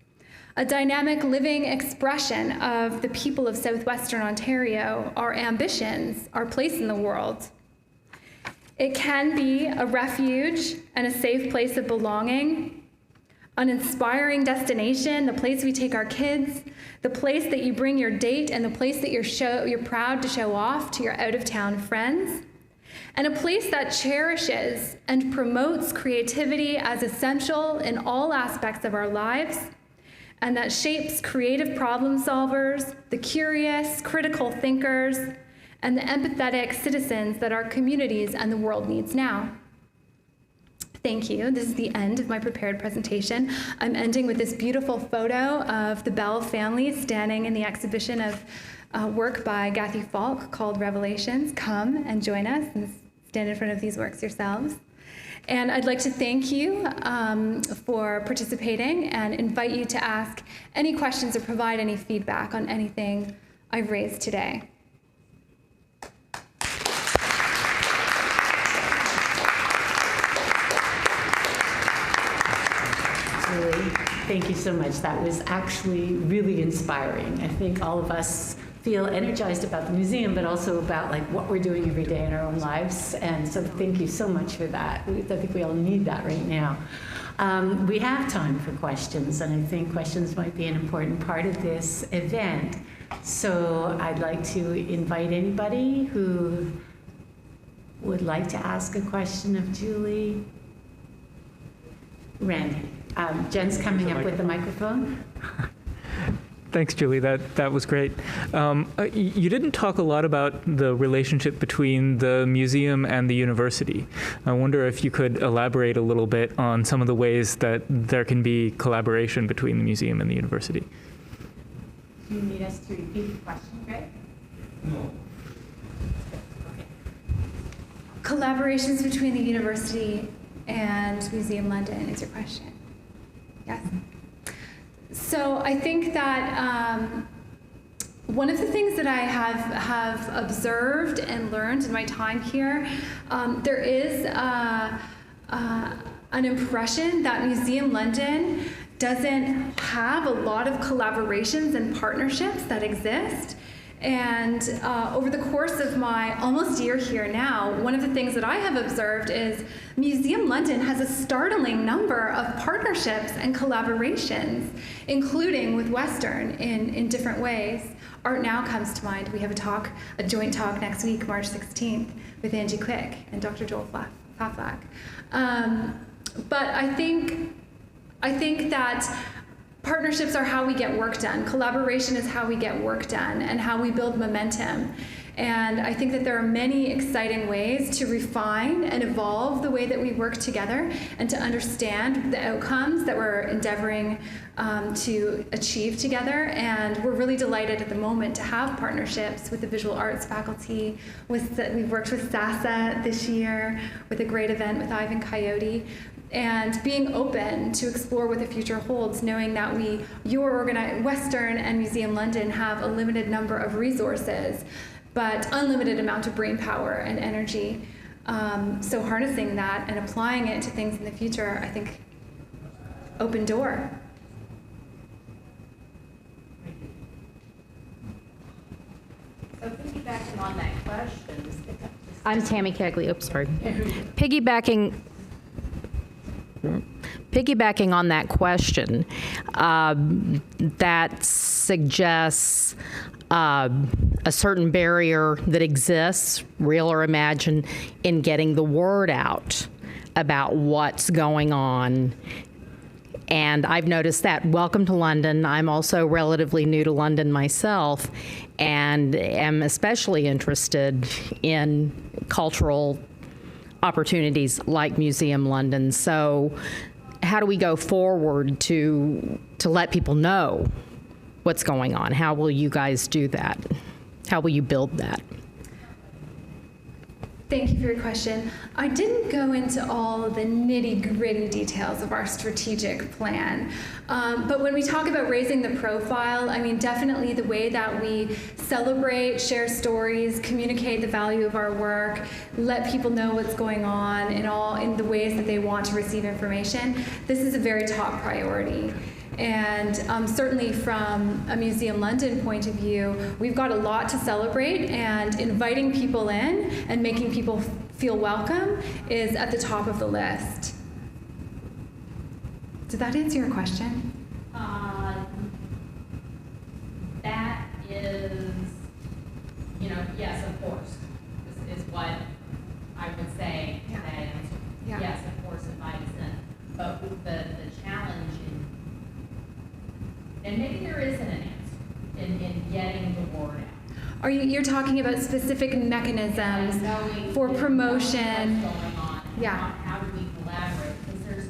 a dynamic living expression of the people of southwestern Ontario, our ambitions, our place in the world. It can be a refuge and a safe place of belonging, an inspiring destination, the place we take our kids, the place that you bring your date, and the place that you're proud to show off to your out-of-town friends, and a place that cherishes and promotes creativity as essential in all aspects of our lives, and that shapes creative problem solvers, the curious, critical thinkers, and the empathetic citizens that our communities and the world needs now. Thank you. This is the end of my prepared presentation. I'm ending with this beautiful photo of the Bell family standing in the exhibition of work by Gathy Falk called Revelations. Come and join us and stand in front of these works yourselves. And I'd like to thank you for participating and invite you to ask any questions or provide any feedback on anything I've raised today. Julie, thank you so much. That was actually really inspiring. I think all of us feel energized about the museum, but also about like what we're doing every day in our own lives. And so thank you so much for that. I think we all need that right now. We have time for questions, and I think questions might be an important part of this event. So I'd like to invite anybody who would like to ask a question of Julie. Randy. Jen's coming up with the microphone. Thanks, Julie. That was great. You didn't talk a lot about the relationship between the museum and the university. I wonder if you could elaborate a little bit on some of the ways that there can be collaboration between the museum and the university. Do you need us to repeat the question, Greg? No. Okay. Collaborations between the university and Museum London is your question. Yes. So I think that one of the things that I have observed and learned in my time here, there is an impression that Museum London doesn't have a lot of collaborations and partnerships that exist. And over the course of my almost year here now, one of the things that I have observed is Museum London has a startling number of partnerships and collaborations, including with Western in different ways. Art Now comes to mind. We have a joint talk next week, March 16th, with Angie Quick and Dr. Joel Paflak. But I think that partnerships are how we get work done. Collaboration is how we get work done and how we build momentum. And I think that there are many exciting ways to refine and evolve the way that we work together and to understand the outcomes that we're endeavoring to achieve together. And we're really delighted at the moment to have partnerships with the visual arts faculty. We've worked with SASAH this year with a great event with Ivan Coyote. And being open to explore what the future holds, knowing that Western and Museum London have a limited number of resources, but unlimited amount of brain power and energy. So harnessing that and applying it to things in the future, I think, open door. So piggybacking on that question, I'm Tammy Kegley. Oops, sorry. Piggybacking on that question, that suggests a certain barrier that exists, real or imagined, in getting the word out about what's going on. And I've noticed that. Welcome to London. I'm also relatively new to London myself and am especially interested in cultural opportunities like Museum London. So how do we go forward to let people know what's going on? How will you guys do that? How will you build that? Thank you for your question. I didn't go into all of the nitty-gritty details of our strategic plan. But when we talk about raising the profile, I mean, definitely the way that we celebrate, share stories, communicate the value of our work, let people know what's going on in the ways that they want to receive information, this is a very top priority. And certainly from a Museum London point of view, we've got a lot to celebrate, and inviting people in and making people feel welcome is at the top of the list. Did that answer your question? That is, yes, of course, is what I would say to that answer. Yeah. Yes, of course, advice but the challenge and maybe there isn't an answer in getting the word out. You're talking about specific mechanisms for promotion? What's going on? Yeah. How do we collaborate? Because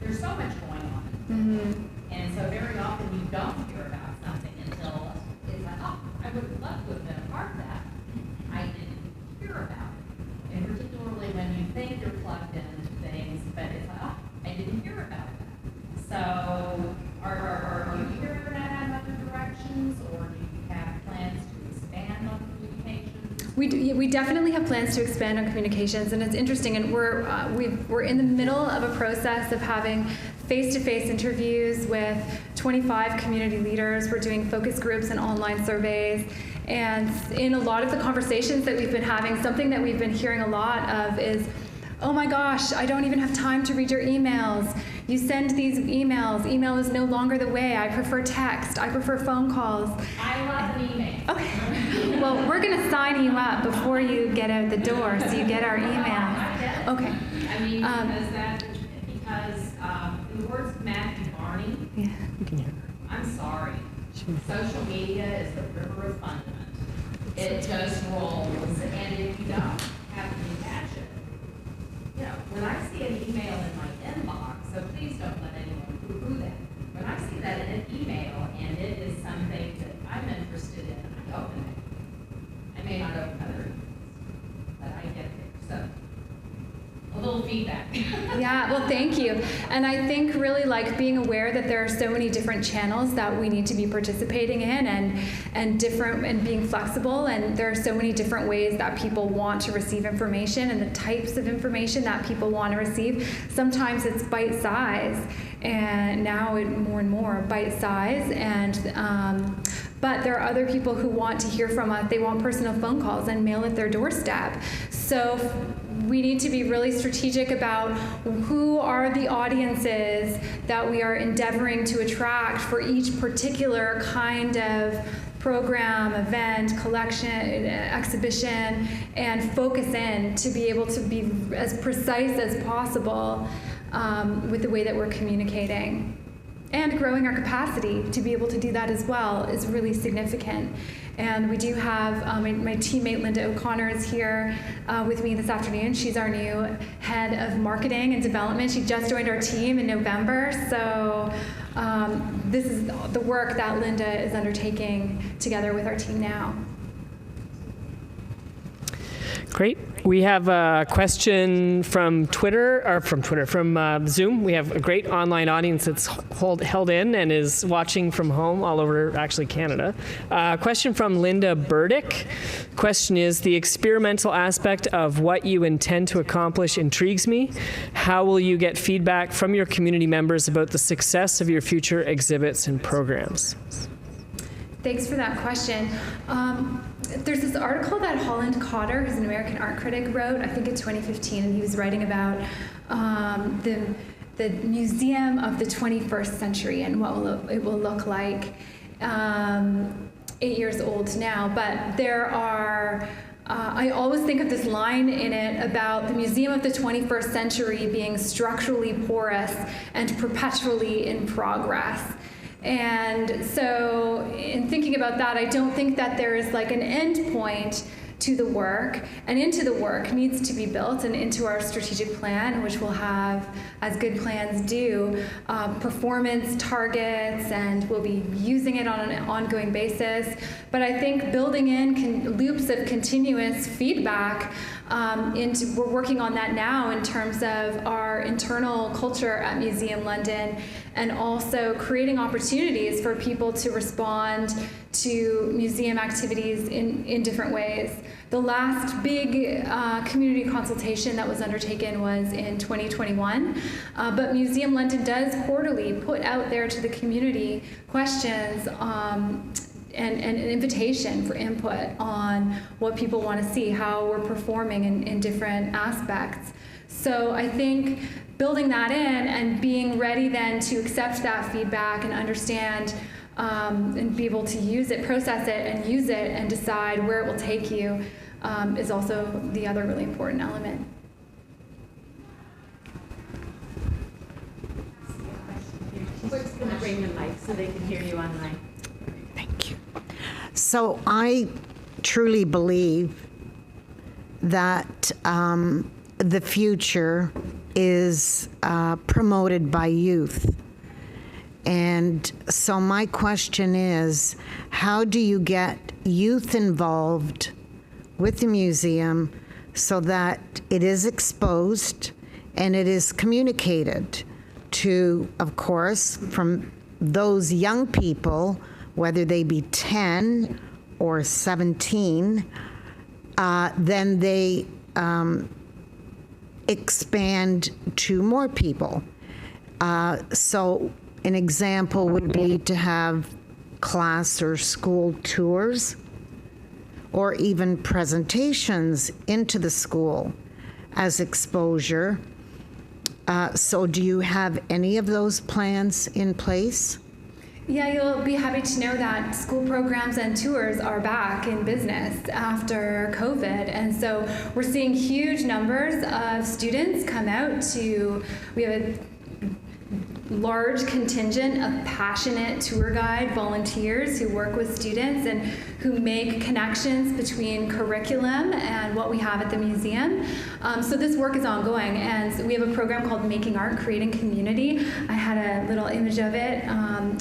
there's so much going on. Mm-hmm. And so very often you don't hear about something until it's like, oh, I would love to have been a part of that. I didn't hear about it. And particularly when you think you're plugged into things, but it's like, oh, I didn't hear about that. So are you hearing that in other directions, or do you have plans to expand on communications? We definitely have plans to expand on communications, and it's interesting. And we're in the middle of a process of having face-to-face interviews with 25 community leaders. We're doing focus groups and online surveys. And in a lot of the conversations that we've been having, something that we've been hearing a lot of is, oh my gosh, I don't even have time to read your emails. You send these emails. Email is no longer the way. I prefer text. I prefer phone calls. I love an email. Okay. Well, we're going to sign you up before you get out the door, so you get our email. Okay. I mean, because in the words of Matthew Barney, I'm sorry. Social media is the river of fundament. It just rolls, and if you don't have to catch it, when I see an email in my inbox, so please don't let anyone poo-poo that. When I see that in an email and it is something that I'm interested in, I open it. I may not open other emails, but I get there. So a little feedback. Yeah, well, thank you. And I think really being aware that there are so many different channels that we need to be participating in and different and being flexible. And there are so many different ways that people want to receive information and the types of information that people want to receive. Sometimes it's bite size, and now more and more bite size. And but there are other people who want to hear from us. They want personal phone calls and mail at their doorstep. So we need to be really strategic about who are the audiences that we are endeavoring to attract for each particular kind of program, event, collection, exhibition, and focus in to be able to be as precise as possible with the way that we're communicating. And growing our capacity to be able to do that as well is really significant. And we do have my teammate Linda O'Connor is here with me this afternoon. She's our new head of marketing and development. She just joined our team in November. So this is the work that Linda is undertaking together with our team now. Great. We have a question from from Zoom. We have a great online audience that's held in and is watching from home all over, actually, Canada. Question from Linda Burdick. Question is, the experimental aspect of what you intend to accomplish intrigues me. How will you get feedback from your community members about the success of your future exhibits and programs? Thanks for that question. There's this article that Holland Cotter, who's an American art critic, wrote, I think in 2015, and he was writing about the museum of the 21st century and what it will look like. 8 years old now, but there are, I always think of this line in it about the museum of the 21st century being structurally porous and perpetually in progress. And so in thinking about that, I don't think that there is an end point to the work, and into the work needs to be built and into our strategic plan, which will have, as good plans do, performance targets, and we'll be using it on an ongoing basis. But I think building in loops of continuous feedback we're working on that now in terms of our internal culture at Museum London, and also creating opportunities for people to respond to museum activities in different ways. The last big community consultation that was undertaken was in 2021, but Museum London does quarterly put out there to the community questions an invitation for input on what people want to see, how we're performing in different aspects. So I think building that in and being ready then to accept that feedback and understand and be able to use it, process it, and use it and decide where it will take you is also the other really important element. We're just going to bring the mic so they can hear you online. Thank you. So I truly believe that the future is promoted by youth. And so my question is, how do you get youth involved with the museum so that it is exposed and it is communicated to, of course, from those young people, whether they be 10 or 17, then they expand to more people. So an example would be to have class or school tours or even presentations into the school as exposure. So do you have any of those plans in place? Yeah, you'll be happy to know that school programs and tours are back in business after COVID. And so we're seeing huge numbers of students come out we have a large contingent of passionate tour guide volunteers who work with students and who make connections between curriculum and what we have at the museum. So this work is ongoing, and we have a program called Making Art, Creating Community. I had a little image of it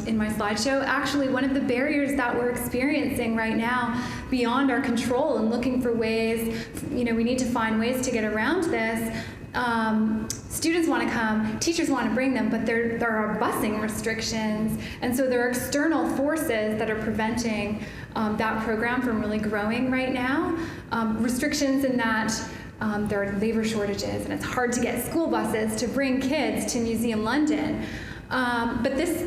in my slideshow. Actually, one of the barriers that we're experiencing right now beyond our control and looking for ways, we need to find ways to get around this. Students want to come, teachers want to bring them, but there are busing restrictions, and so there are external forces that are preventing that program from really growing right now. Restrictions in that there are labor shortages, and it's hard to get school buses to bring kids to Museum London. But this,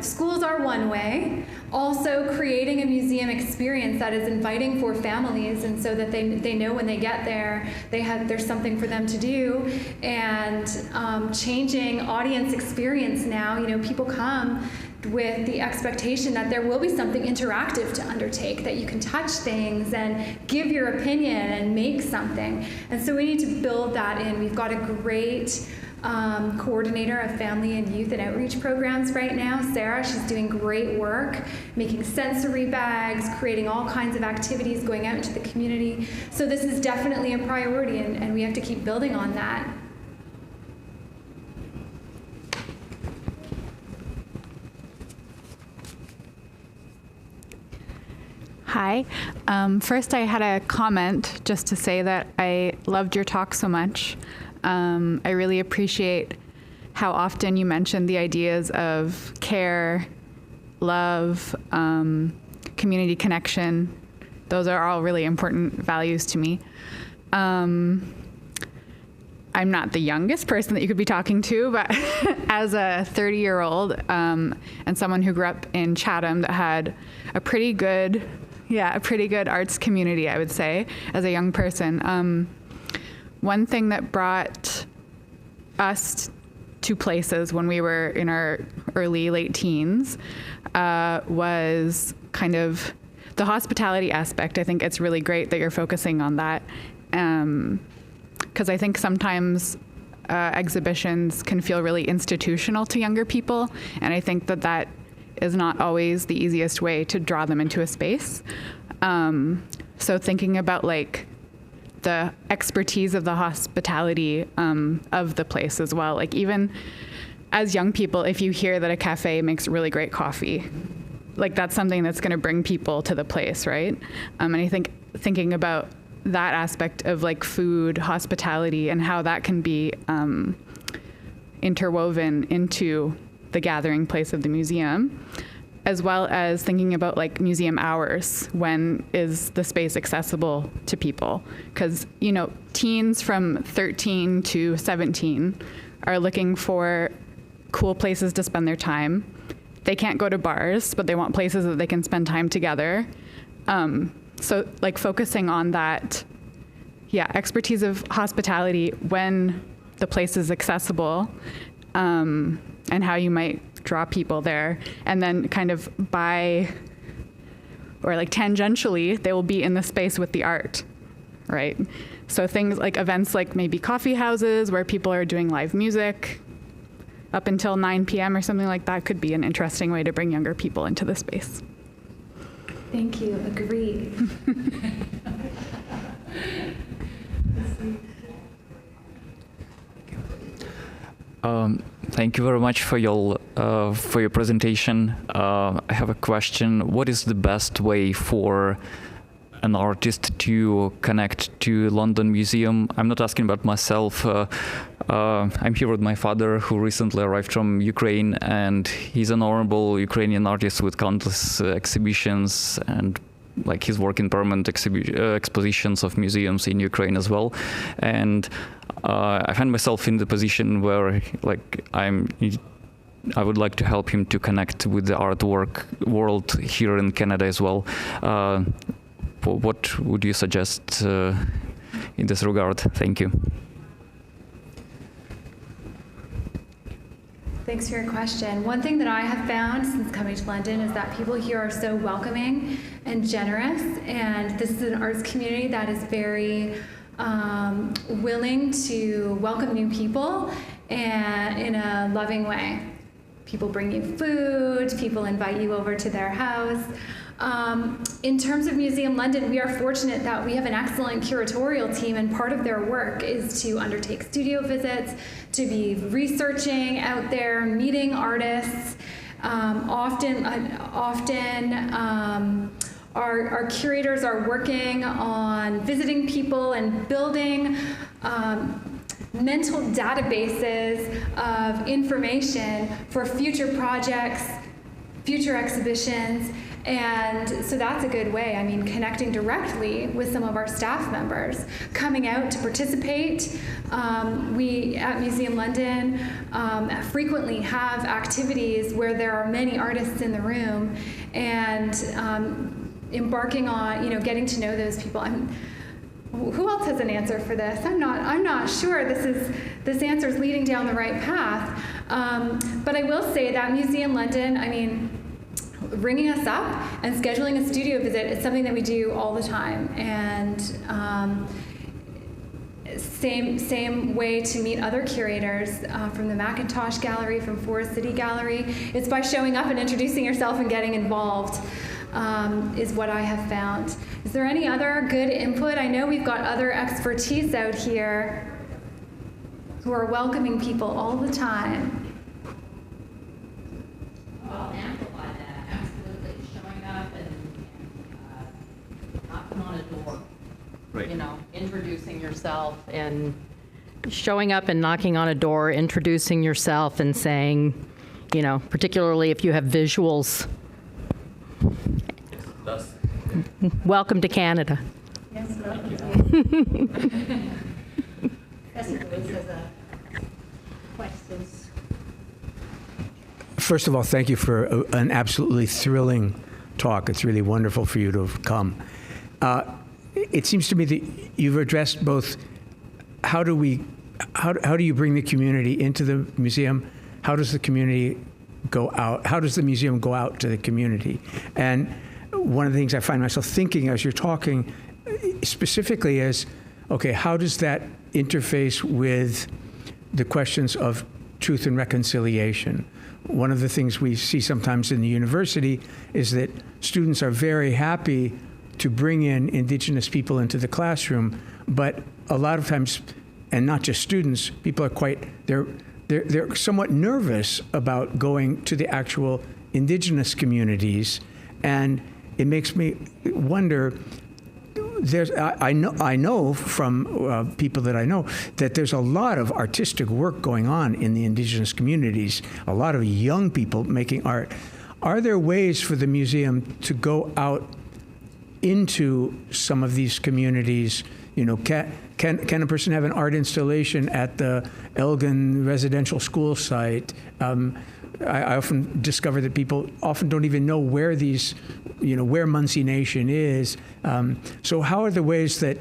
schools are one way. Also creating a museum experience that is inviting for families, and so that they know when they get there, there's something for them to do, and changing audience experience now. People come with the expectation that there will be something interactive to undertake, that you can touch things and give your opinion and make something. And so we need to build that in. We've got a great coordinator of family and youth and outreach programs right now, Sarah. She's doing great work, making sensory bags, creating all kinds of activities, going out into the community. So this is definitely a priority, and we have to keep building on that. Hi. First, I had a comment just to say that I loved your talk so much. I really appreciate how often you mentioned the ideas of care, love, community connection. Those are all really important values to me. I'm not the youngest person that you could be talking to, but as a 30-year-old and someone who grew up in Chatham that had a pretty good arts community, I would say, as a young person. One thing that brought us to places when we were in our late teens was kind of the hospitality aspect. I think it's really great that you're focusing on that, because I think sometimes exhibitions can feel really institutional to younger people, and I think that is not always the easiest way to draw them into a space. So thinking about the expertise of the hospitality of the place as well. Even as young people, if you hear that a cafe makes really great coffee, that's something that's going to bring people to the place, right? And I think thinking about that aspect of food, hospitality, and how that can be interwoven into the gathering place of the museum, as well as thinking about museum hours. When is the space accessible to people? Because teens from 13 to 17 are looking for cool places to spend their time. they can't go to bars, but they want places that they can spend time together. So like focusing on that, expertise of hospitality when the place is accessible, and how you might draw people there, and then kind of tangentially, they will be in the space with the art, right? So things like events like maybe coffee houses where people are doing live music up until 9 p.m. or something like that could be an interesting way to bring younger people into the space. Thank you. Agreed. Thank you very much for your presentation. I have a question. What is the best way for an artist to connect to London Museum? I'm not asking about myself. I'm here with my father, who recently arrived from Ukraine, and he's an honorable Ukrainian artist with countless exhibitions, and like he's working permanent expositions of museums in Ukraine as well. And I find myself in the position where I would like to help him to connect with the artwork world here in Canada as well. What would you suggest in this regard? Thank you. Thanks for your question. One thing that I have found since coming to London is that people here are so welcoming and generous, and this is an arts community that is very willing to welcome new people and in a loving way. People bring you food, people invite you over to their house. In terms of Museum London, we are fortunate that we have an excellent curatorial team, and part of their work is to undertake studio visits, to be researching out there, meeting artists. Often our curators are working on visiting people and building mental databases of information for future projects, future exhibitions. And so that's a good way. I mean, connecting directly with some of our staff members, coming out to participate. We at Museum London frequently have activities where there are many artists in the room, and embarking on, getting to know those people. Who else has an answer for this? I'm not sure this answer is leading down the right path. But I will say that Museum London, ringing us up and scheduling a studio visit is something that we do all the time. And same way to meet other curators from the Macintosh Gallery, from Forest City Gallery. It's by showing up and introducing yourself and getting involved. Is what I have found. Is there any other good input? I know we've got other expertise out here who are welcoming people all the time. Well, amplify that, absolutely. Showing up and knocking on a door. Right. Introducing yourself and showing up and knocking on a door, introducing yourself and saying, particularly if you have visuals, welcome to Canada. Yes, questions. First of all, thank you for an absolutely thrilling talk. It's really wonderful for you to have come. It seems to me that you've addressed both how do you bring the community into the museum? How does the community go out? How does the museum go out to the community? And one of the things I find myself thinking as you're talking specifically is, okay, how does that interface with the questions of truth and reconciliation? One of the things we see sometimes in the university is that students are very happy to bring in Indigenous people into the classroom, but a lot of times, and not just students, people are they're somewhat nervous about going to the actual Indigenous communities, and it makes me wonder. I know from people that I know that there's a lot of artistic work going on in the Indigenous communities, a lot of young people making art. Are there ways for the museum to go out into some of these communities? Can a person have an art installation at the Elgin residential school site? I often discover that people often don't even know where these, where Munsee Nation is. So how are the ways that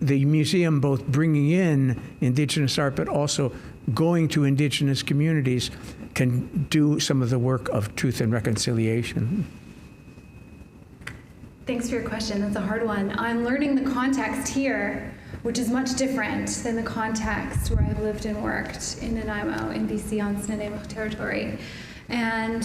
the museum, both bringing in Indigenous art, but also going to Indigenous communities, can do some of the work of truth and reconciliation? Thanks for your question. That's a hard one. I'm learning the context here, which is much different than the context where I've lived and worked in Nanaimo, in BC, on Snuneymuxw territory. And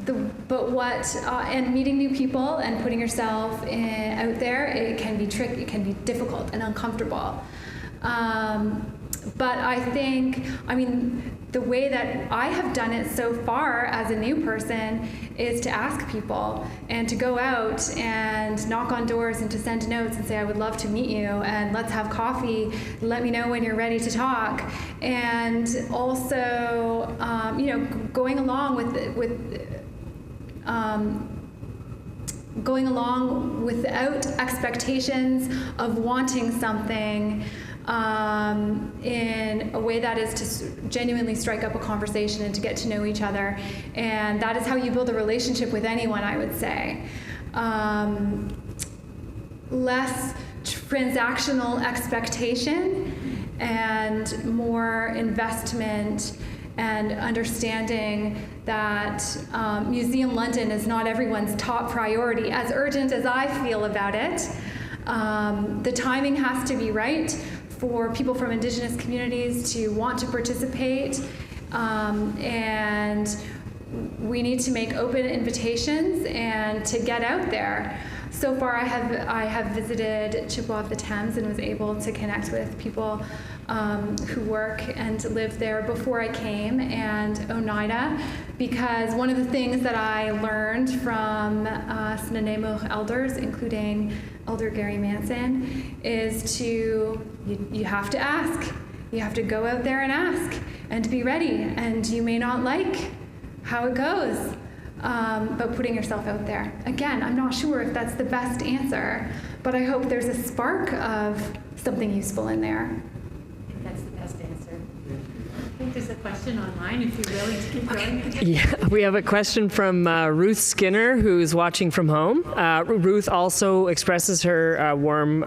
and meeting new people and putting yourself out there, it can be tricky, it can be difficult and uncomfortable. But I think, the way that I have done it so far as a new person is to ask people and to go out and knock on doors and to send notes and say, I would love to meet you and let's have coffee. Let me know when you're ready to talk. And also, going along without expectations of wanting something, in a way that is to genuinely strike up a conversation and to get to know each other. And that is how you build a relationship with anyone, I would say. Less transactional expectation and more investment and understanding that Museum London is not everyone's top priority, as urgent as I feel about it. The timing has to be right for people from Indigenous communities to want to participate, and we need to make open invitations and to get out there. So far, I have visited Chippewa of the Thames and was able to connect with people who work and live there before I came, and Oneida, because one of the things that I learned from Snuneymuxw elders, including Elder Gary Manson, is you have to ask. You have to go out there and ask and be ready. And you may not like how it goes, but putting yourself out there. Again, I'm not sure if that's the best answer, but I hope there's a spark of something useful in there. I think that's the best answer. I think there's a question online if you're willing to keep going. Yeah, we have a question from Ruth Skinner, who's watching from home. Ruth also expresses her warm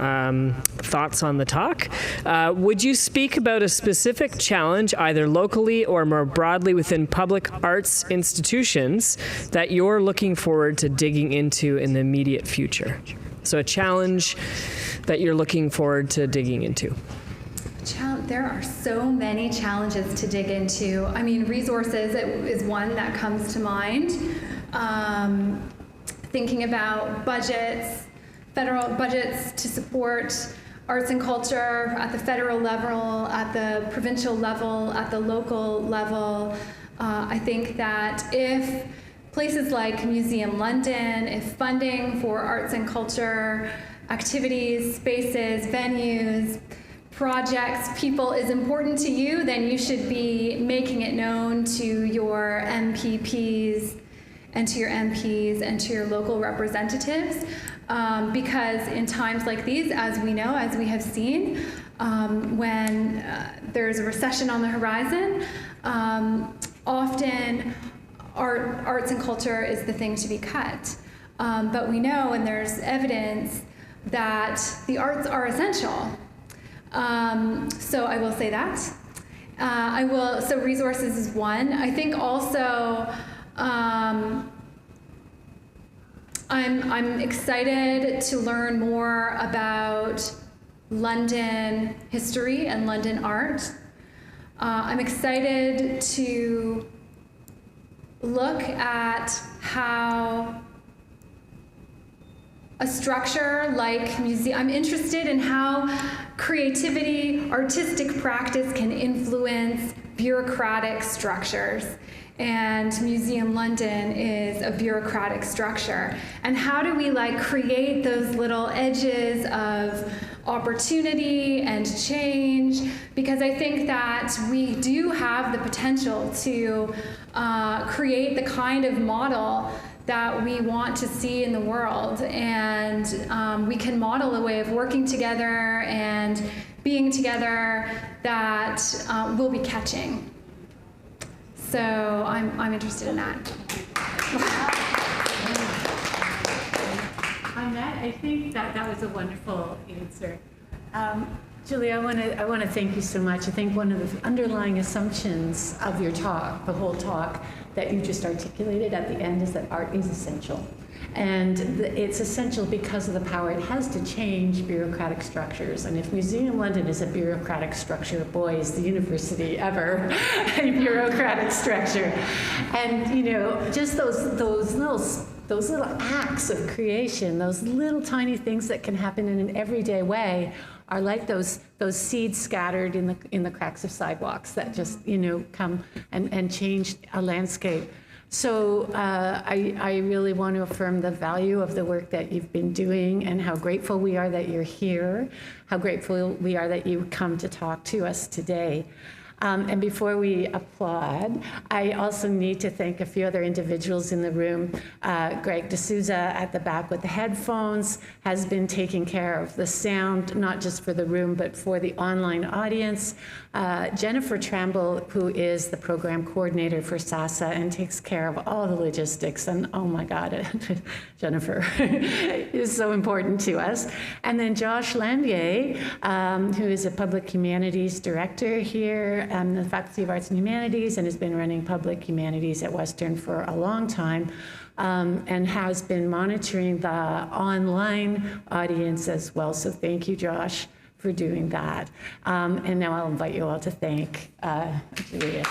thoughts on the talk. Would you speak about a specific challenge, either locally or more broadly within public arts institutions, that you're looking forward to digging into in the immediate future? So a challenge that you're looking forward to digging into. There are so many challenges to dig into. Resources is one that comes to mind. Thinking about budgets, federal budgets to support arts and culture at the federal level, at the provincial level, at the local level. I think that if places like Museum London, if funding for arts and culture activities, spaces, venues, projects, people is important to you, then you should be making it known to your MPPs and to your MPs and to your local representatives, because in times like these, as we know, as we have seen, when there's a recession on the horizon, often arts and culture is the thing to be cut. But we know, and there's evidence, that the arts are essential. So I will say that. So resources is one. I think also I'm excited to learn more about London history and London art. I'm excited to look at how a structure like museum, I'm interested in how creativity, artistic practice can influence bureaucratic structures. And Museum London is a bureaucratic structure. And how do we create those little edges of opportunity and change? Because I think that we do have the potential to create the kind of model that we want to see in the world, and we can model a way of working together and being together that we'll be catching. So I'm interested in that. On that, I think that was a wonderful answer. Julie, I want to thank you so much. I think one of the underlying assumptions of your talk, the whole talk, that you just articulated at the end is that art is essential. And it's essential because of the power it has to change bureaucratic structures. And if Museum London is a bureaucratic structure, boy, is the university ever a bureaucratic structure. And, you know, just those little acts of creation, those little tiny things that can happen in an everyday way are like those seeds scattered in the cracks of sidewalks that just, you know, come and change a landscape. So I really want to affirm the value of the work that you've been doing and how grateful we are that you're here, how grateful we are that you come to talk to us today. And before we applaud, I also need to thank a few other individuals in the room. Greg D'Souza at the back with the headphones has been taking care of the sound, not just for the room, but for the online audience. Jennifer Tramble, who is the program coordinator for SASAH and takes care of all the logistics. And oh my God, Jennifer is so important to us. And then Josh Lambier, who is a public humanities director here, the Faculty of Arts and Humanities, and has been running public humanities at Western for a long time, and has been monitoring the online audience as well. So thank you, Josh, for doing that. And now I'll invite you all to thank Julia.